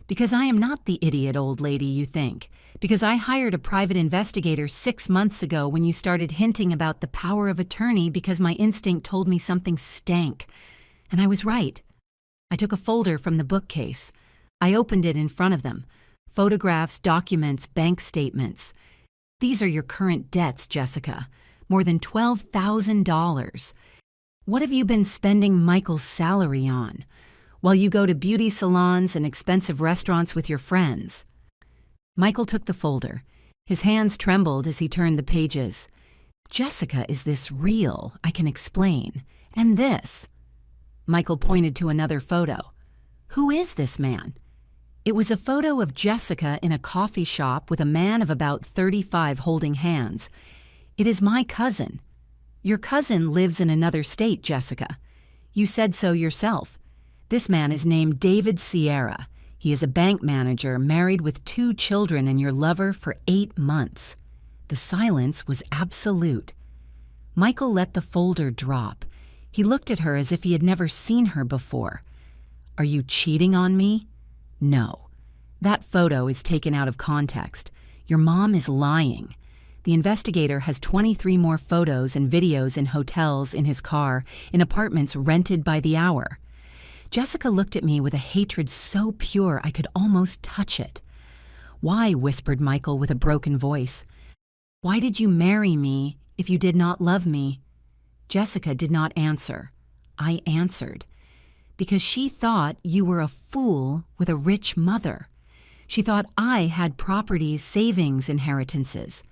"Because I am not the idiot old lady you think. Because I hired a private investigator 6 months ago when you started hinting about the power of attorney because my instinct told me something stank. And I was right. I took a folder from the bookcase. I opened it in front of them. Photographs, documents, bank statements. These are your current debts, Jessica. More than $12,000. What have you been spending Michael's salary on? While you go to beauty salons and expensive restaurants with your friends. Michael took the folder. His hands trembled as he turned the pages. Jessica, is this real? I can explain. And this. Michael pointed to another photo. Who is this man? It was a photo of Jessica in a coffee shop with a man of about 35 holding hands. It is my cousin. Your cousin lives in another state, Jessica. You said so yourself. This man is named David Sierra. He is a bank manager, married with 2 children, and your lover for 8 months. The silence was absolute. Michael let the folder drop. He looked at her as if he had never seen her before. Are you cheating on me? No. That photo is taken out of context. Your mom is lying. The investigator has 23 more photos and videos in hotels, in his car, in apartments rented by the hour. Jessica looked at me with a hatred so pure I could almost touch it. Why, whispered Michael with a broken voice. Why did you marry me if you did not love me? Jessica did not answer. I answered. Because she thought you were a fool with a rich mother. She thought I had properties, savings, inheritances.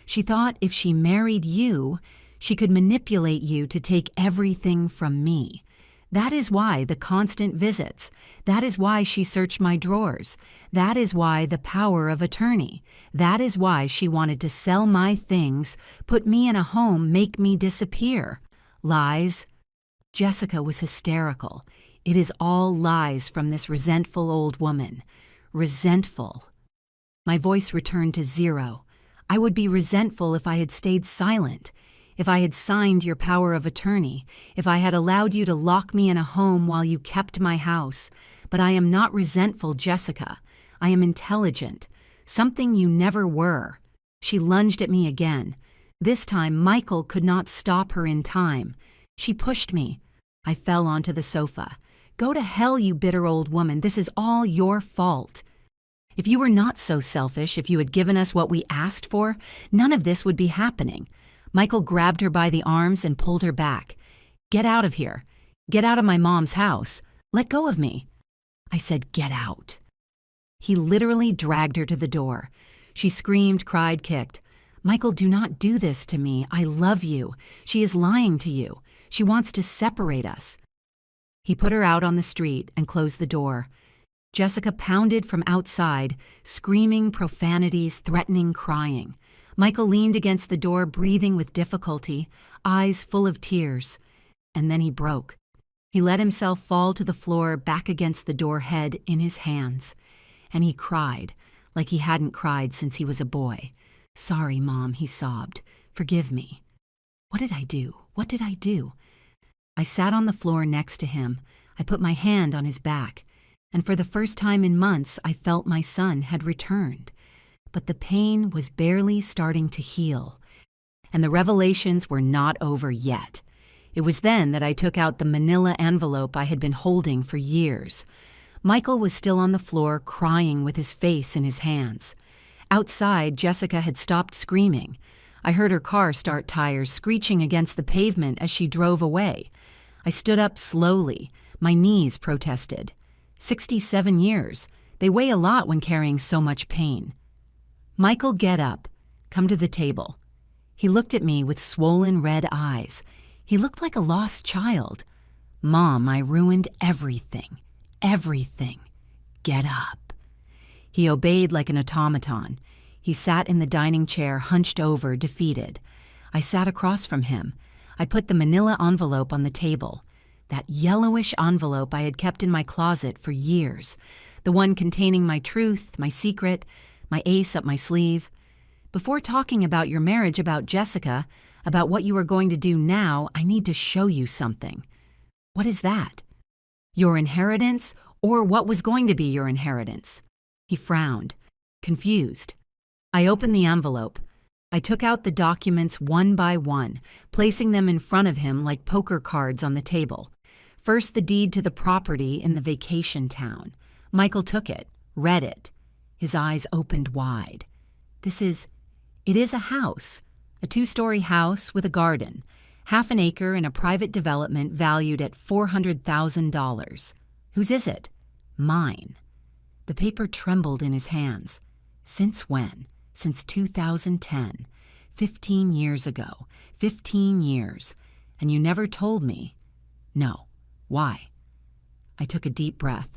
She thought if she married you, she could manipulate you to take everything from me. That is why the constant visits. That is why she searched my drawers. That is why the power of attorney. That is why she wanted to sell my things, put me in a home, make me disappear. Lies. Jessica was hysterical. It is all lies from this resentful old woman. Resentful. My voice returned to 0. I would be resentful if I had stayed silent, if I had signed your power of attorney, if I had allowed you to lock me in a home while you kept my house. But I am not resentful, Jessica. I am intelligent, something you never were. She lunged at me again. This time, Michael could not stop her in time. She pushed me. I fell onto the sofa. Go to hell, you bitter old woman. This is all your fault. If you were not so selfish, if you had given us what we asked for, none of this would be happening. Michael grabbed her by the arms and pulled her back. Get out of here. Get out of my mom's house. Let go of me. I said, get out. He literally dragged her to the door. She screamed, cried, kicked. Michael, do not do this to me. I love you. She is lying to you. She wants to separate us. He put her out on the street and closed the door. Jessica pounded from outside, screaming profanities, threatening, crying. Michael leaned against the door, breathing with difficulty, eyes full of tears. And then he broke. He let himself fall to the floor, back against the door, head in his hands. And he cried, like he hadn't cried since he was a boy. Sorry, Mom, he sobbed. Forgive me. What did I do? What did I do? I sat on the floor next to him. I put my hand on his back. And for the first time in months, I felt my son had returned. But the pain was barely starting to heal. And the revelations were not over yet. It was then that I took out the manila envelope I had been holding for years. Michael was still on the floor, crying with his face in his hands. Outside, Jessica had stopped screaming. I heard her car start tires screeching against the pavement as she drove away. I stood up slowly. My knees protested. 67 years. They weigh a lot when carrying so much pain. Michael, get up. Come to the table. He looked at me with swollen red eyes. He looked like a lost child. Mom, I ruined everything. Everything. Get up. He obeyed like an automaton. He sat in the dining chair, hunched over, defeated. I sat across from him. I put the manila envelope on the table. That yellowish envelope I had kept in my closet for years. The one containing my truth, my secret, my ace up my sleeve. Before talking about your marriage, about Jessica, about what you are going to do now, I need to show you something. What is that? Your inheritance, or what was going to be your inheritance? He frowned, confused. I opened the envelope. I took out the documents one by one, placing them in front of him like poker cards on the table. First, the deed to the property in the vacation town. Michael took it, read it. His eyes opened wide. This is It is a house, a 2-story house with a garden, half an acre in a private development valued at $400,000. Whose is it? Mine. The paper trembled in his hands. Since when? Since 2010. 15 years ago. 15 years. And you never told me. No. Why? I took a deep breath.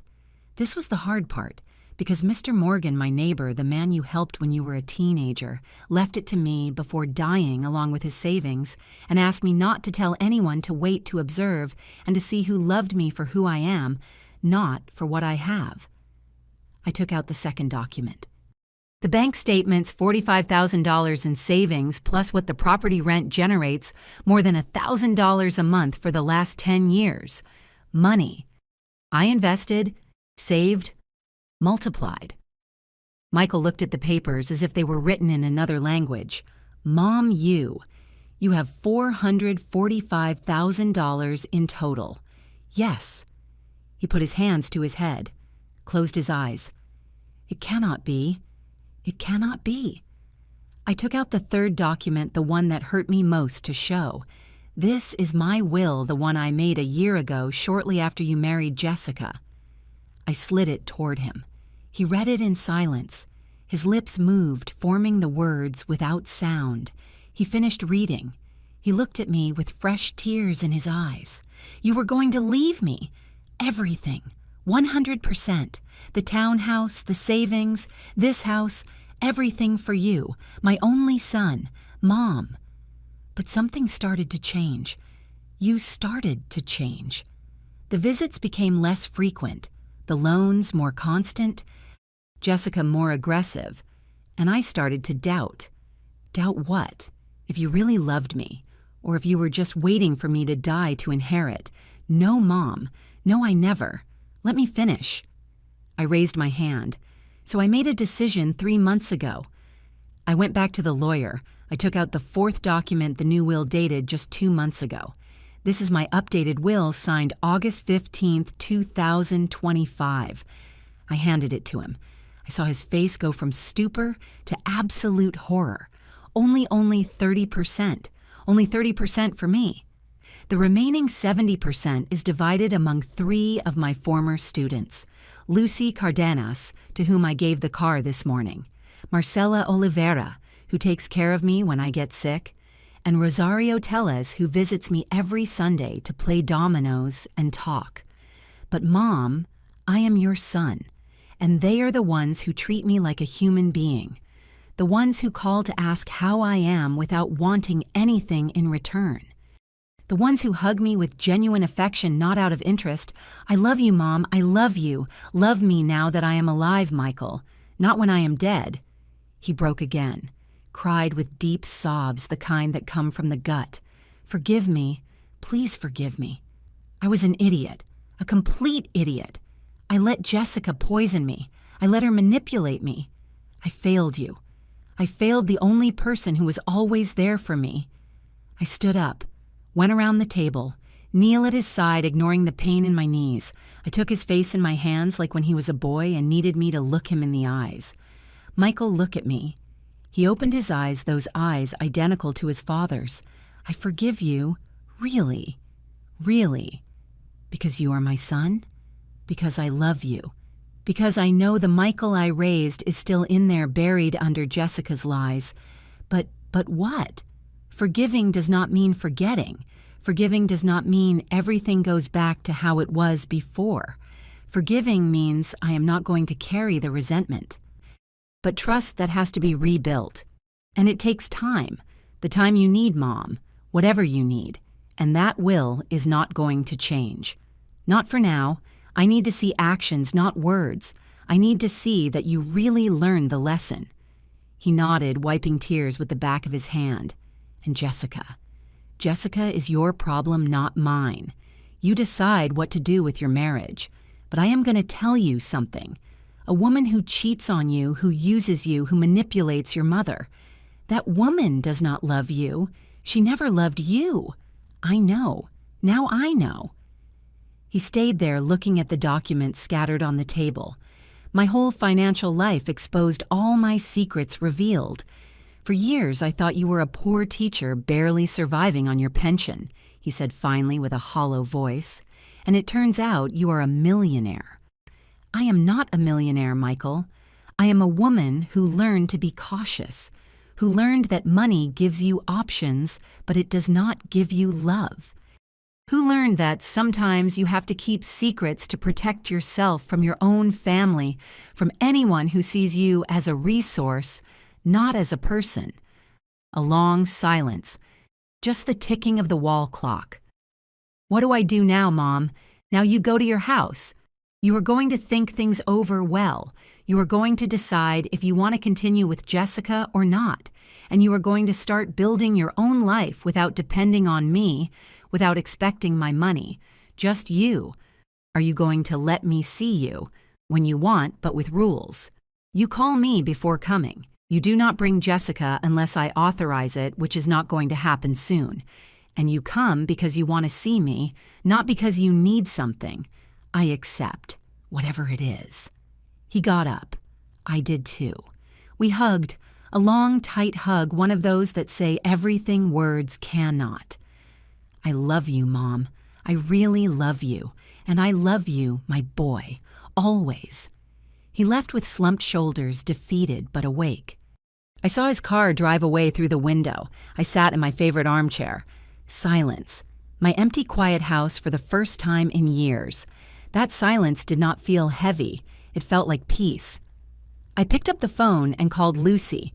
This was the hard part, because Mr. Morgan, my neighbor, the man you helped when you were a teenager, left it to me before dying along with his savings and asked me not to tell anyone to wait to observe and to see who loved me for who I am, not for what I have. I took out the second document. The bank statement's $45,000 in savings plus what the property rent generates more than $1,000 a month for the last 10 years. Money. I invested, saved, multiplied. Michael looked at the papers as if they were written in another language. Mom, you have $445,000 in total. Yes. He put his hands to his head, closed his eyes. It cannot be. It cannot be. I took out the third document, the one that hurt me most, to show. This is my will, the one I made a year ago, shortly after you married Jessica. I slid it toward him. He read it in silence. His lips moved, forming the words without sound. He finished reading. He looked at me with fresh tears in his eyes. You were going to leave me. Everything. 100%. The townhouse, the savings, this house, everything for you, my only son, Mom. But something started to change. You started to change. The visits became less frequent, the loans more constant, Jessica more aggressive, and I started to doubt. Doubt what? If you really loved me, or if you were just waiting for me to die to inherit. No, Mom. No, I never. Let me finish. I raised my hand. So I made a decision 3 months ago. I went back to the lawyer. I took out the fourth document the new will dated just 2 months ago. This is my updated will signed August 15th, 2025. I handed it to him. I saw his face go from stupor to absolute horror. Only 30%. Only 30% for me. The remaining 70% is divided among 3 of my former students. Lucy Cardenas, to whom I gave the car this morning. Marcela Oliveira, who takes care of me when I get sick. And Rosario Tellez, who visits me every Sunday to play dominoes and talk. But Mom, I am your son, and they are the ones who treat me like a human being. The ones who call to ask how I am without wanting anything in return. The ones who hug me with genuine affection, not out of interest. I love you, Mom. I love you. Love me now that I am alive, Michael. Not when I am dead. He broke again, cried with deep sobs, the kind that come from the gut. Forgive me. Please forgive me. I was an idiot. A complete idiot. I let Jessica poison me. I let her manipulate me. I failed you. I failed the only person who was always there for me. I stood up, went around the table, Neil at his side, ignoring the pain in my knees. I took his face in my hands like when he was a boy and needed me to look him in the eyes. Michael, look at me. He opened his eyes, those eyes identical to his father's. I forgive you, really, really, because you are my son, because I love you, because I know the Michael I raised is still in there buried under Jessica's lies. But what? Forgiving does not mean forgetting. Forgiving does not mean everything goes back to how it was before. Forgiving means I am not going to carry the resentment. But trust that has to be rebuilt. And it takes time. The time you need, Mom. Whatever you need. And that will is not going to change. Not for now. I need to see actions, not words. I need to see that you really learned the lesson. He nodded, wiping tears with the back of his hand. And Jessica. Jessica is your problem, not mine. You decide what to do with your marriage. But I am going to tell you something. A woman who cheats on you, who uses you, who manipulates your mother. That woman does not love you. She never loved you. I know. Now I know. He stayed there looking at the documents scattered on the table. My whole financial life exposed, all my secrets revealed. For years, I thought you were a poor teacher barely surviving on your pension, he said finally with a hollow voice. And it turns out you are a millionaire. I am not a millionaire, Michael. I am a woman who learned to be cautious, who learned that money gives you options, but it does not give you love. Who learned that sometimes you have to keep secrets to protect yourself from your own family, from anyone who sees you as a resource, not as a person. A long silence, just the ticking of the wall clock. What do I do now, Mom? Now you go to your house. You are going to think things over well. You are going to decide if you want to continue with Jessica or not. And you are going to start building your own life without depending on me, without expecting my money. Just you. Are you going to let me see you? When you want, but with rules. You call me before coming. You do not bring Jessica unless I authorize it, which is not going to happen soon. And you come because you want to see me, not because you need something. I accept, whatever it is. He got up. I did too. We hugged, a long, tight hug, one of those that say everything words cannot. I love you, Mom. I really love you. And I love you, my boy, always. He left with slumped shoulders, defeated but awake. I saw his car drive away through the window. I sat in my favorite armchair. Silence. My empty, quiet house for the first time in years. That silence did not feel heavy. It felt like peace. I picked up the phone and called Lucy.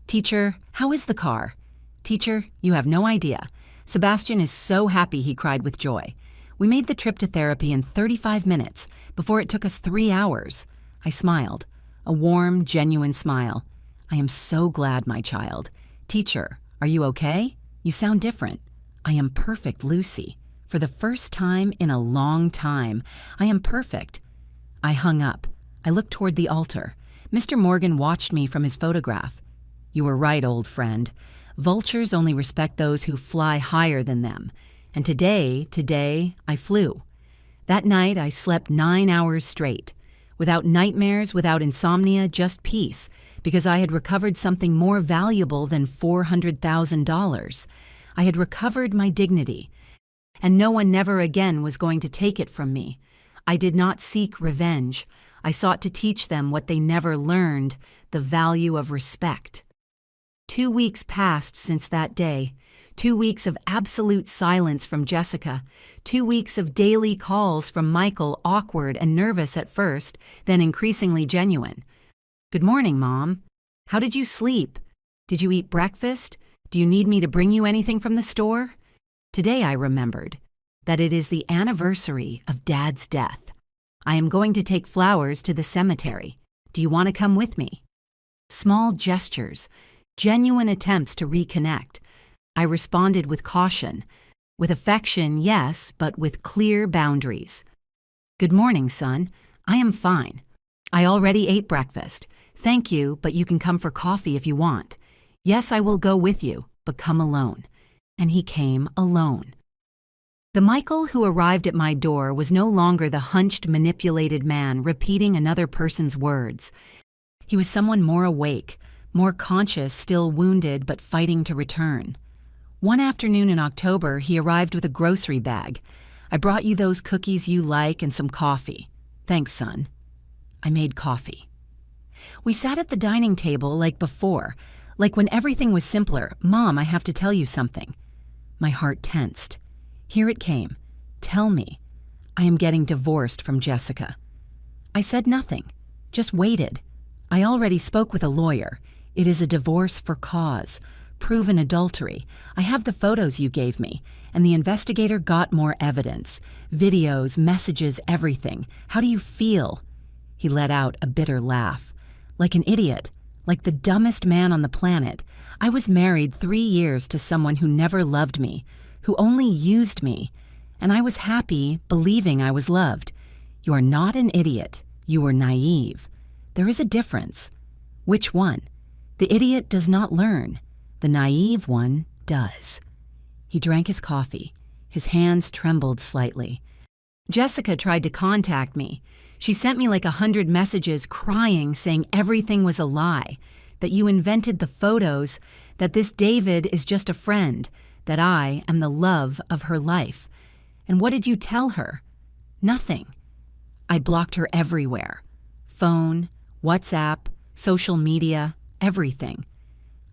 Teacher, how is the car? Teacher, you have no idea. Sebastian is so happy, he cried with joy. We made the trip to therapy in 35 minutes before it took us 3 hours. I smiled. A warm, genuine smile. I am so glad, my child. Teacher, are you okay? You sound different. I am perfect, Lucy. For the first time in a long time, I am perfect. I hung up. I looked toward the altar. Mr. Morgan watched me from his photograph. You were right, old friend. Vultures only respect those who fly higher than them. And today, I flew. That night, I slept 9 hours straight. Without nightmares, without insomnia, just peace, because I had recovered something more valuable than $400,000. I had recovered my dignity, and no one never again was going to take it from me. I did not seek revenge. I sought to teach them what they never learned, the value of respect. 2 weeks passed since that day. 2 weeks of absolute silence from Jessica. 2 weeks of daily calls from Michael, awkward and nervous at first, then increasingly genuine. Good morning, Mom. How did you sleep? Did you eat breakfast? Do you need me to bring you anything from the store? Today I remembered that it is the anniversary of Dad's death. I am going to take flowers to the cemetery. Do you want to come with me? Small gestures, genuine attempts to reconnect. I responded with caution. With affection, yes, but with clear boundaries. Good morning, son. I am fine. I already ate breakfast. Thank you, but you can come for coffee if you want. Yes, I will go with you, but come alone. And he came alone. The Michael who arrived at my door was no longer the hunched, manipulated man repeating another person's words. He was someone more awake, more conscious, still wounded, but fighting to return. One afternoon in October, he arrived with a grocery bag. I brought you those cookies you like and some coffee. Thanks, son. I made coffee. We sat at the dining table like before, like when everything was simpler. Mom, I have to tell you something. My heart tensed. Here it came. Tell me. I am getting divorced from Jessica. I said nothing, just waited. I already spoke with a lawyer. It is a divorce for cause, proven adultery. I have the photos you gave me, and the investigator got more evidence. Videos, messages, everything. How do you feel? He let out a bitter laugh. Like an idiot. Like the dumbest man on the planet. I was married 3 years to someone who never loved me, who only used me, and I was happy believing I was loved. You are not an idiot. You are naive. There is a difference. Which one? The idiot does not learn. The naive one does. He drank his coffee. His hands trembled slightly. Jessica tried to contact me. She sent me like 100 messages crying, saying everything was a lie. that you invented the photos, that this David is just a friend, that I am the love of her life. And what did you tell her? Nothing. I blocked her everywhere. Phone, WhatsApp, social media, everything.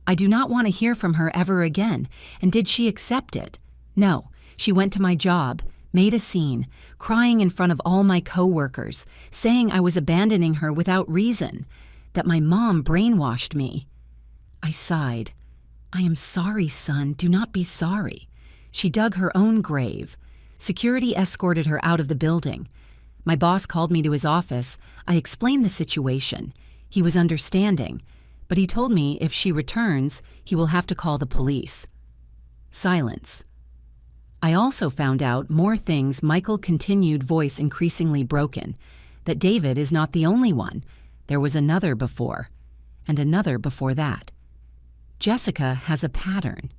I do not want to hear from her ever again. And did she accept it? No. She went to my job, made a scene, crying in front of all my coworkers, saying I was abandoning her without reason, that my mom brainwashed me. I sighed. I am sorry, son. Do not be sorry. She dug her own grave. Security escorted her out of the building. My boss called me to his office. I explained the situation. He was understanding, but he told me if she returns, he will have to call the police. Silence. I also found out more things. Michael continued, voice increasingly broken, that David is not the only one. There was another before, and another before that. Jessica has a pattern.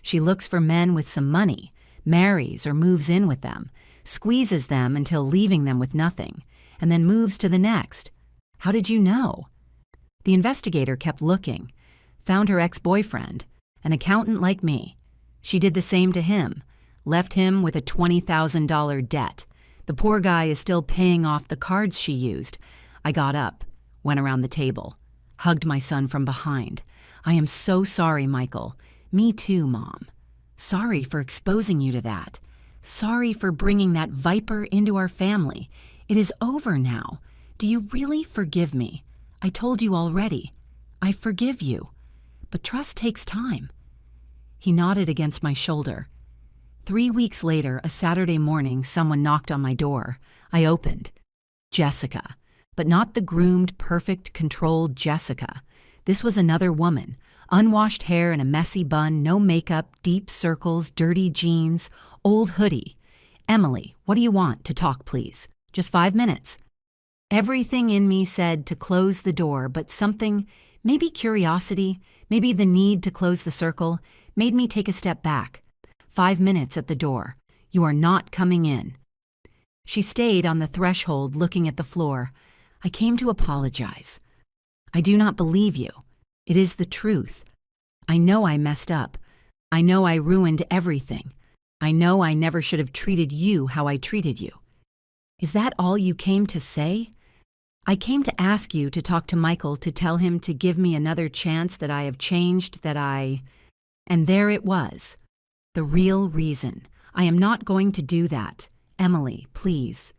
She looks for men with some money, marries or moves in with them, squeezes them until leaving them with nothing, and then moves to the next. How did you know? The investigator kept looking, found her ex-boyfriend, an accountant like me. She did the same to him, left him with a $20,000 debt. The poor guy is still paying off the cards she used. I got up, went around the table, hugged my son from behind. I am so sorry, Michael. Me too, Mom. Sorry for exposing you to that. Sorry for bringing that viper into our family. It is over now. Do you really forgive me? I told you already. I forgive you. But trust takes time. He nodded against my shoulder. 3 weeks later, a Saturday morning, someone knocked on my door. I opened. Jessica. But not the groomed, perfect, controlled Jessica. This was another woman. Unwashed hair in a messy bun, no makeup, deep circles, dirty jeans, old hoodie. Emily, what do you want? To talk, please. Just 5 minutes. Everything in me said to close the door, but something, maybe curiosity, maybe the need to close the circle, made me take a step back. 5 minutes at the door. You are not coming in. She stayed on the threshold looking at the floor. I came to apologize. I do not believe you. It is the truth. I know I messed up. I know I ruined everything. I know I never should have treated you how I treated you. Is that all you came to say? I came to ask you to talk to Michael, to tell him to give me another chance, that I have changed, And there it was. The real reason. I am not going to do that. Emily, please.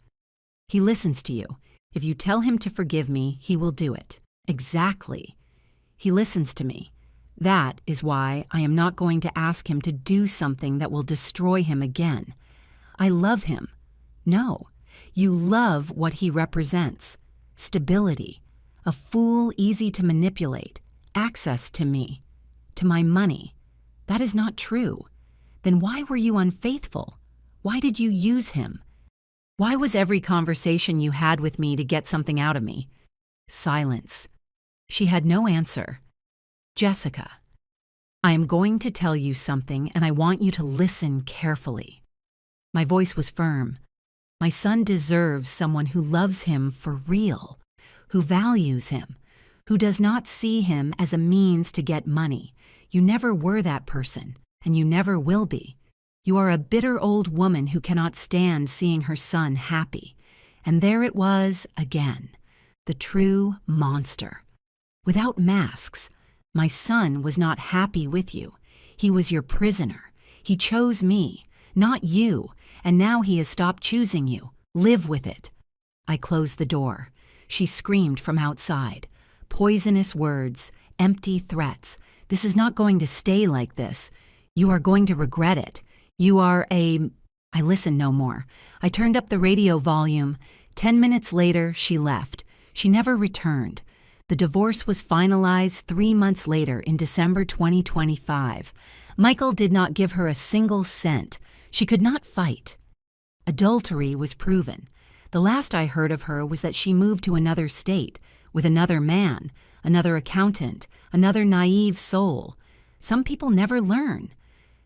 He listens to you. If you tell him to forgive me, he will do it. Exactly. He listens to me. That is why I am not going to ask him to do something that will destroy him again. I love him. No, you love what he represents. Stability. A fool easy to manipulate. Access to me. To my money. That is not true. Then why were you unfaithful? Why did you use him? Why was every conversation you had with me to get something out of me? Silence. She had no answer. Jessica, I am going to tell you something, and I want you to listen carefully. My voice was firm. My son deserves someone who loves him for real, who values him, who does not see him as a means to get money. You never were that person, and you never will be. You are a bitter old woman who cannot stand seeing her son happy. And there it was again, the true monster. Without masks, my son was not happy with you. He was your prisoner. He chose me, not you, and now he has stopped choosing you. Live with it. I closed the door. She screamed from outside. Poisonous words, empty threats. This is not going to stay like this. You are going to regret it. I listened no more. I turned up the radio volume. 10 minutes later, she left. She never returned. The divorce was finalized 3 months later in December 2025. Michael did not give her a single cent. She could not fight. Adultery was proven. The last I heard of her was that she moved to another state, with another man, another accountant, another naive soul. Some people never learn.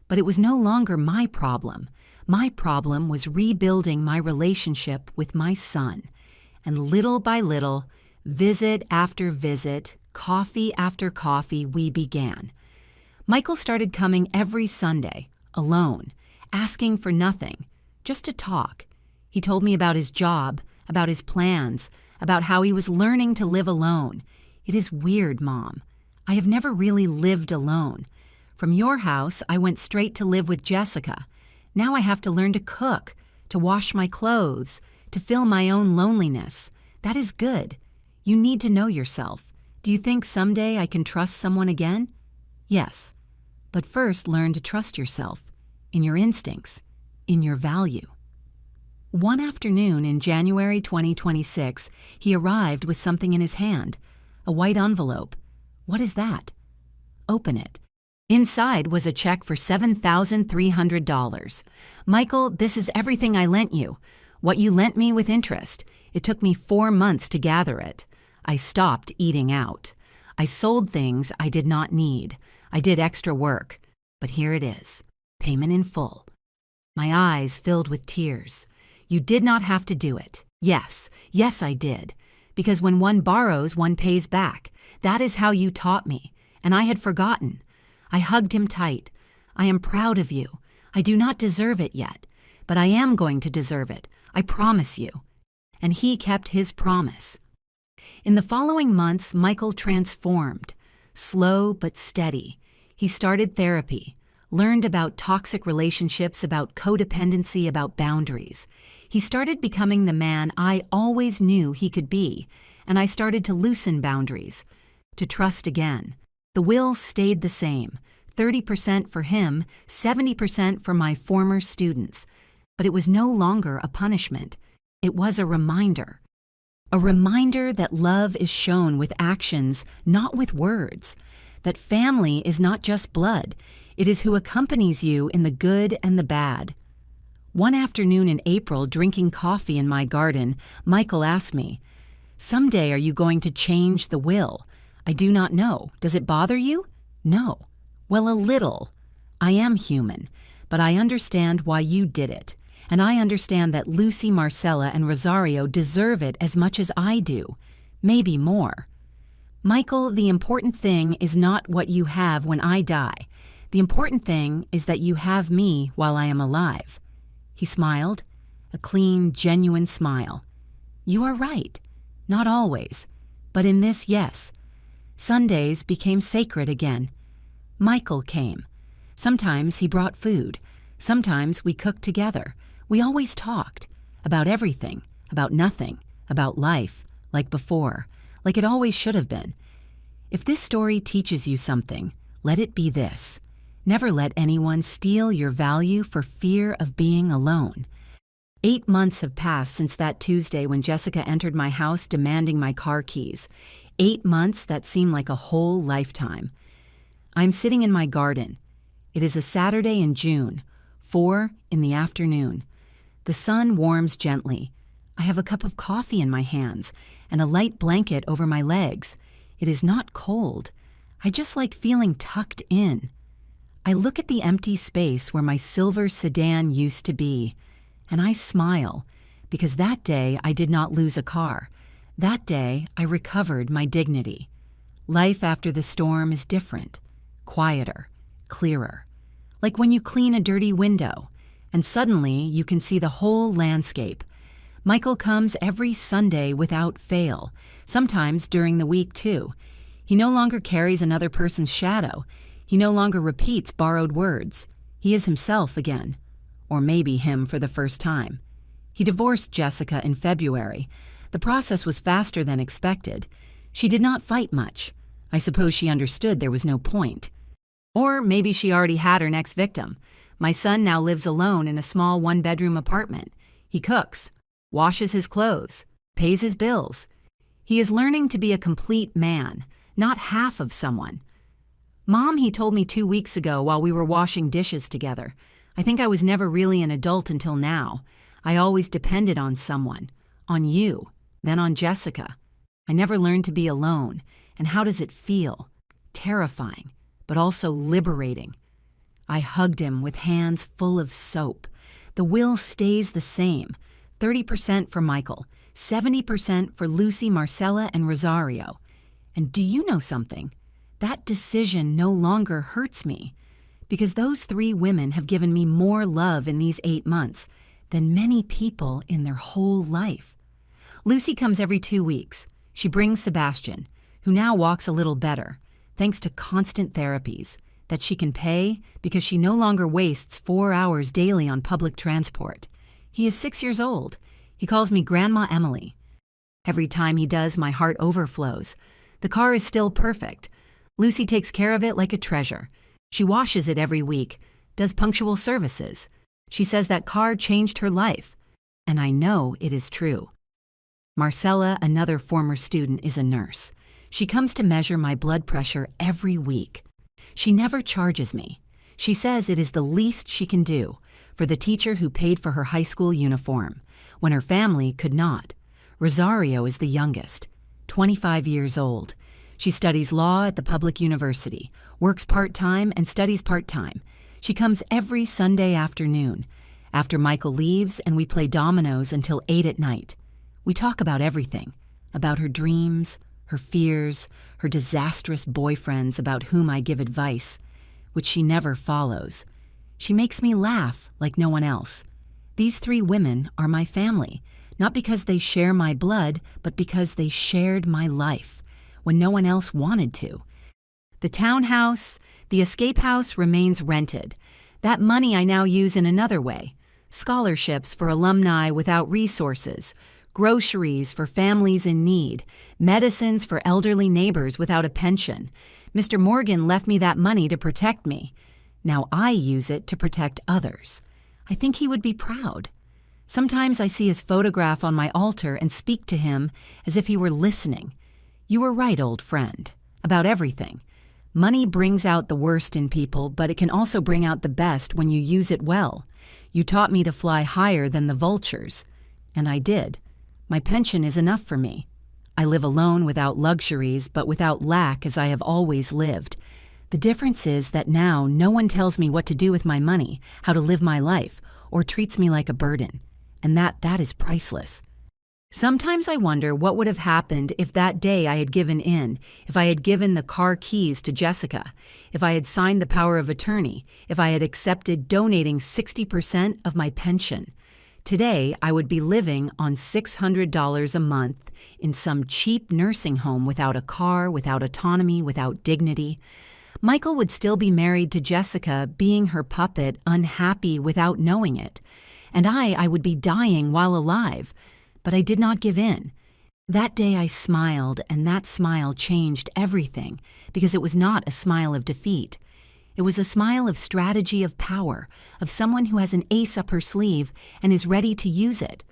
But it was no longer my problem. My problem was rebuilding my relationship with my son. And little by little, visit after visit, Coffee after coffee, we began. Michael started coming every Sunday, alone, asking for nothing, just to talk. He told me about his job, about his plans, about how he was learning to live alone. It is weird, Mom. I have never really lived alone. From your house, I went straight to live with Jessica. Now I have to learn to cook, to wash my clothes, to fill my own loneliness. That is good. You need to know yourself. Do you think someday I can trust someone again? Yes. But first, learn to trust yourself, in your instincts, in your value. One afternoon in January 2026, he arrived with something in his hand, a white envelope. What is that? Open it. Inside was a check for $7,300. Michael, this is everything I lent you. What you lent me with interest. It took me 4 months to gather it. I stopped eating out. I sold things I did not need. I did extra work. But here it is. Payment in full. My eyes filled with tears. You did not have to do it. Yes, I did. Because when one borrows, one pays back. That is how you taught me. And I had forgotten. I hugged him tight. I am proud of you. I do not deserve it yet, but I am going to deserve it. I promise you. And he kept his promise. In the following months, Michael transformed. Slow but steady. He started therapy, learned about toxic relationships, about codependency, about boundaries. He started becoming the man I always knew he could be, and I started to loosen boundaries, to trust again. The will stayed the same, 30% for him, 70% for my former students. But it was no longer a punishment. It was a reminder. A reminder that love is shown with actions, not with words. That family is not just blood. It is who accompanies you in the good and the bad. One afternoon in April, drinking coffee in my garden, Michael asked me, "Someday are you going to change the will?" I do not know. Does it bother you? No. Well, a little. I am human, but I understand why you did it. And I understand that Lucy, Marcella, and Rosario deserve it as much as I do. Maybe more. Michael, the important thing is not what you have when I die. The important thing is that you have me while I am alive. He smiled, a clean, genuine smile. You are right. Not always. But in this, yes. Sundays became sacred again. Michael came. Sometimes he brought food. Sometimes we cooked together. We always talked. About everything. About nothing. About life. Like before. Like it always should have been. If this story teaches you something, let it be this. Never let anyone steal your value for fear of being alone. 8 months have passed since that Tuesday when Jessica entered my house demanding my car keys. 8 months that seem like a whole lifetime. I'm sitting in my garden. It is a Saturday in June, 4 in the afternoon. The sun warms gently. I have a cup of coffee in my hands and a light blanket over my legs. It is not cold. I just like feeling tucked in. I look at the empty space where my silver sedan used to be, and I smile because that day I did not lose a car. That day, I recovered my dignity. Life after the storm is different, quieter, clearer. Like when you clean a dirty window, and suddenly you can see the whole landscape. Michael comes every Sunday without fail, sometimes during the week too. He no longer carries another person's shadow. He no longer repeats borrowed words. He is himself again, or maybe him for the first time. He divorced Jessica in February. The process was faster than expected. She did not fight much. I suppose she understood there was no point. Or maybe she already had her next victim. My son now lives alone in a small one-bedroom apartment. He cooks, washes his clothes, pays his bills. He is learning to be a complete man, not half of someone. Mom, he told me 2 weeks ago while we were washing dishes together. I think I was never really an adult until now. I always depended on someone, on you. Then on Jessica. I never learned to be alone. And how does it feel? Terrifying, but also liberating. I hugged him with hands full of soap. The will stays the same. 30% for Michael, 70% for Lucy, Marcella, and Rosario. And do you know something? That decision no longer hurts me, because those 3 women have given me more love in these 8 months than many people in their whole life. Lucy comes every 2 weeks. She brings Sebastian, who now walks a little better, thanks to constant therapies that she can pay because she no longer wastes 4 hours daily on public transport. He is 6 years old. He calls me Grandma Emily. Every time he does, my heart overflows. The car is still perfect. Lucy takes care of it like a treasure. She washes it every week, does punctual services. She says that car changed her life, and I know it is true. Marcella, another former student, is a nurse. She comes to measure my blood pressure every week. She never charges me. She says it is the least she can do for the teacher who paid for her high school uniform, when her family could not. Rosario is the youngest, 25 years old. She studies law at the public university, works part-time and studies part-time. She comes every Sunday afternoon, after Michael leaves, and we play dominoes until 8 at night. We talk about everything, about her dreams, her fears, her disastrous boyfriends about whom I give advice, which she never follows. She makes me laugh like no one else. These 3 women are my family, not because they share my blood, but because they shared my life when no one else wanted to. The townhouse, the escape house remains rented. That money I now use in another way. Scholarships for alumni without resources, groceries for families in need, medicines for elderly neighbors without a pension. Mr. Morgan left me that money to protect me. Now I use it to protect others. I think he would be proud. Sometimes I see his photograph on my altar and speak to him as if he were listening. You were right, old friend, about everything. Money brings out the worst in people, but it can also bring out the best when you use it well. You taught me to fly higher than the vultures, and I did. My pension is enough for me. I live alone without luxuries, but without lack as I have always lived. The difference is that now no one tells me what to do with my money, how to live my life, or treats me like a burden. And that is priceless. Sometimes I wonder what would have happened if that day I had given in, if I had given the car keys to Jessica, if I had signed the power of attorney, if I had accepted donating 60% of my pension. Today, I would be living on $600 a month in some cheap nursing home without a car, without autonomy, without dignity. Michael would still be married to Jessica, being her puppet, unhappy without knowing it. And I would be dying while alive. But I did not give in. That day I smiled, and that smile changed everything, because it was not a smile of defeat. It was a smile of strategy, of power, of someone who has an ace up her sleeve and is ready to use it.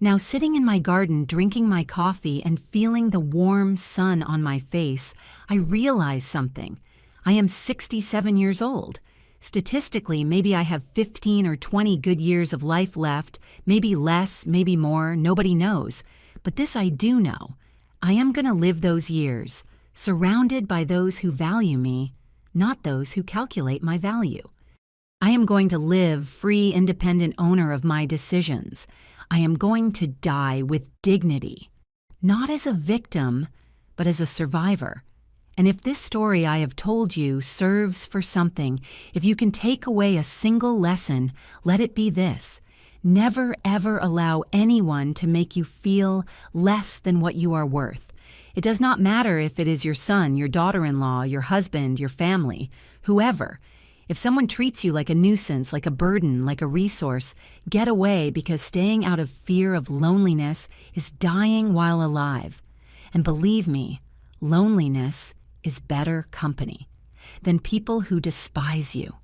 Now, sitting in my garden, drinking my coffee and feeling the warm sun on my face, I realize something. I am 67 years old. Statistically, maybe I have 15 or 20 good years of life left, maybe less, maybe more, nobody knows. But this I do know. I am going to live those years, surrounded by those who value me, not those who calculate my value. I am going to live free, independent owner of my decisions. I am going to die with dignity, not as a victim, but as a survivor. And if this story I have told you serves for something, if you can take away a single lesson, let it be this. Never ever allow anyone to make you feel less than what you are worth. It does not matter if it is your son, your daughter-in-law, your husband, your family, whoever. If someone treats you like a nuisance, like a burden, like a resource, get away, because staying out of fear of loneliness is dying while alive. And believe me, loneliness is better company than people who despise you.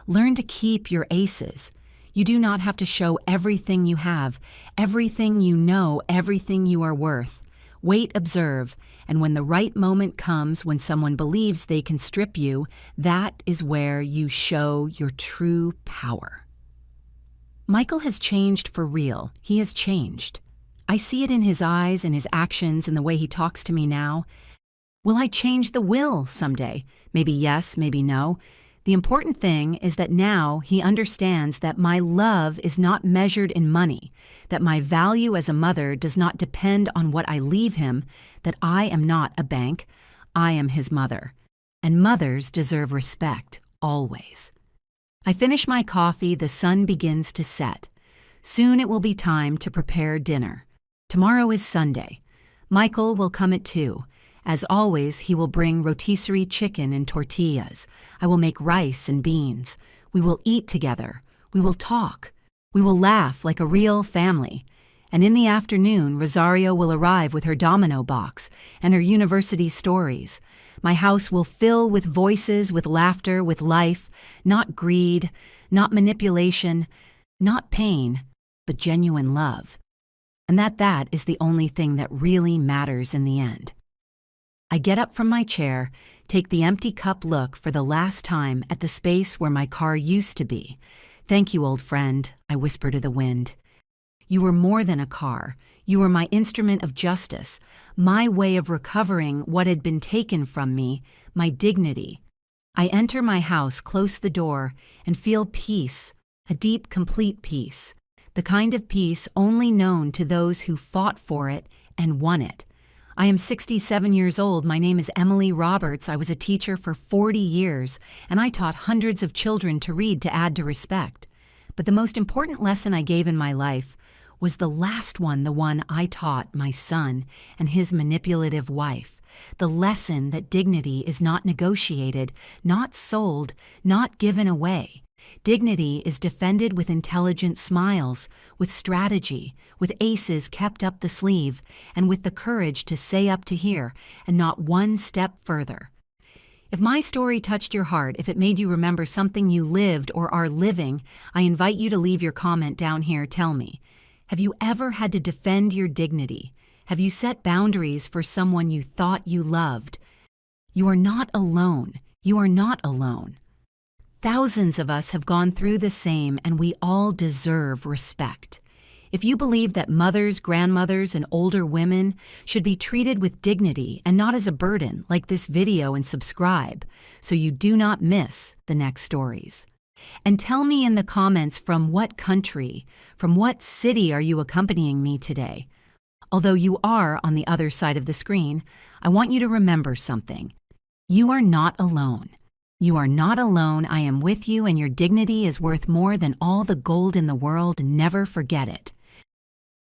Learn to keep your aces. You do not have to show everything you have, everything you know, everything you are worth. Wait, observe, and when the right moment comes, when someone believes they can strip you, that is where you show your true power. Michael has changed for real. He has changed. I see it in his eyes, in his actions, in the way he talks to me now. Will I change the will someday? Maybe yes, maybe no. The important thing is that now he understands that my love is not measured in money, that my value as a mother does not depend on what I leave him, that I am not a bank, I am his mother. And mothers deserve respect, always. I finish my coffee, the sun begins to set. Soon it will be time to prepare dinner. Tomorrow is Sunday. Michael will come at 2. As always, he will bring rotisserie chicken and tortillas. I will make rice and beans. We will eat together. We will talk. We will laugh like a real family. And in the afternoon, Rosario will arrive with her domino box and her university stories. My house will fill with voices, with laughter, with life, not greed, not manipulation, not pain, but genuine love. And that is the only thing that really matters in the end. I get up from my chair, take the empty cup look for the last time at the space where my car used to be. Thank you, old friend, I whisper to the wind. You were more than a car. You were my instrument of justice, my way of recovering what had been taken from me, my dignity. I enter my house, close the door, and feel peace, a deep, complete peace, the kind of peace only known to those who fought for it and won it. I am 67 years old. My name is Emily Roberts. I was a teacher for 40 years, and I taught hundreds of children to read to add to respect. But the most important lesson I gave in my life was the last one, the one I taught my son and his manipulative wife. The lesson that dignity is not negotiated, not sold, not given away. Dignity is defended with intelligent smiles, with strategy, with aces kept up the sleeve, and with the courage to say up to here and not one step further. If my story touched your heart, if it made you remember something you lived or are living, I invite you to leave your comment down here. Tell me, have you ever had to defend your dignity? Have you set boundaries for someone you thought you loved? You are not alone. You are not alone. Thousands of us have gone through the same, and we all deserve respect. If you believe that mothers, grandmothers, and older women should be treated with dignity and not as a burden, like this video and subscribe so you do not miss the next stories. And tell me in the comments from what country, from what city are you accompanying me today? Although you are on the other side of the screen, I want you to remember something. You are not alone. You are not alone. I am with you, and your dignity is worth more than all the gold in the world. Never forget it.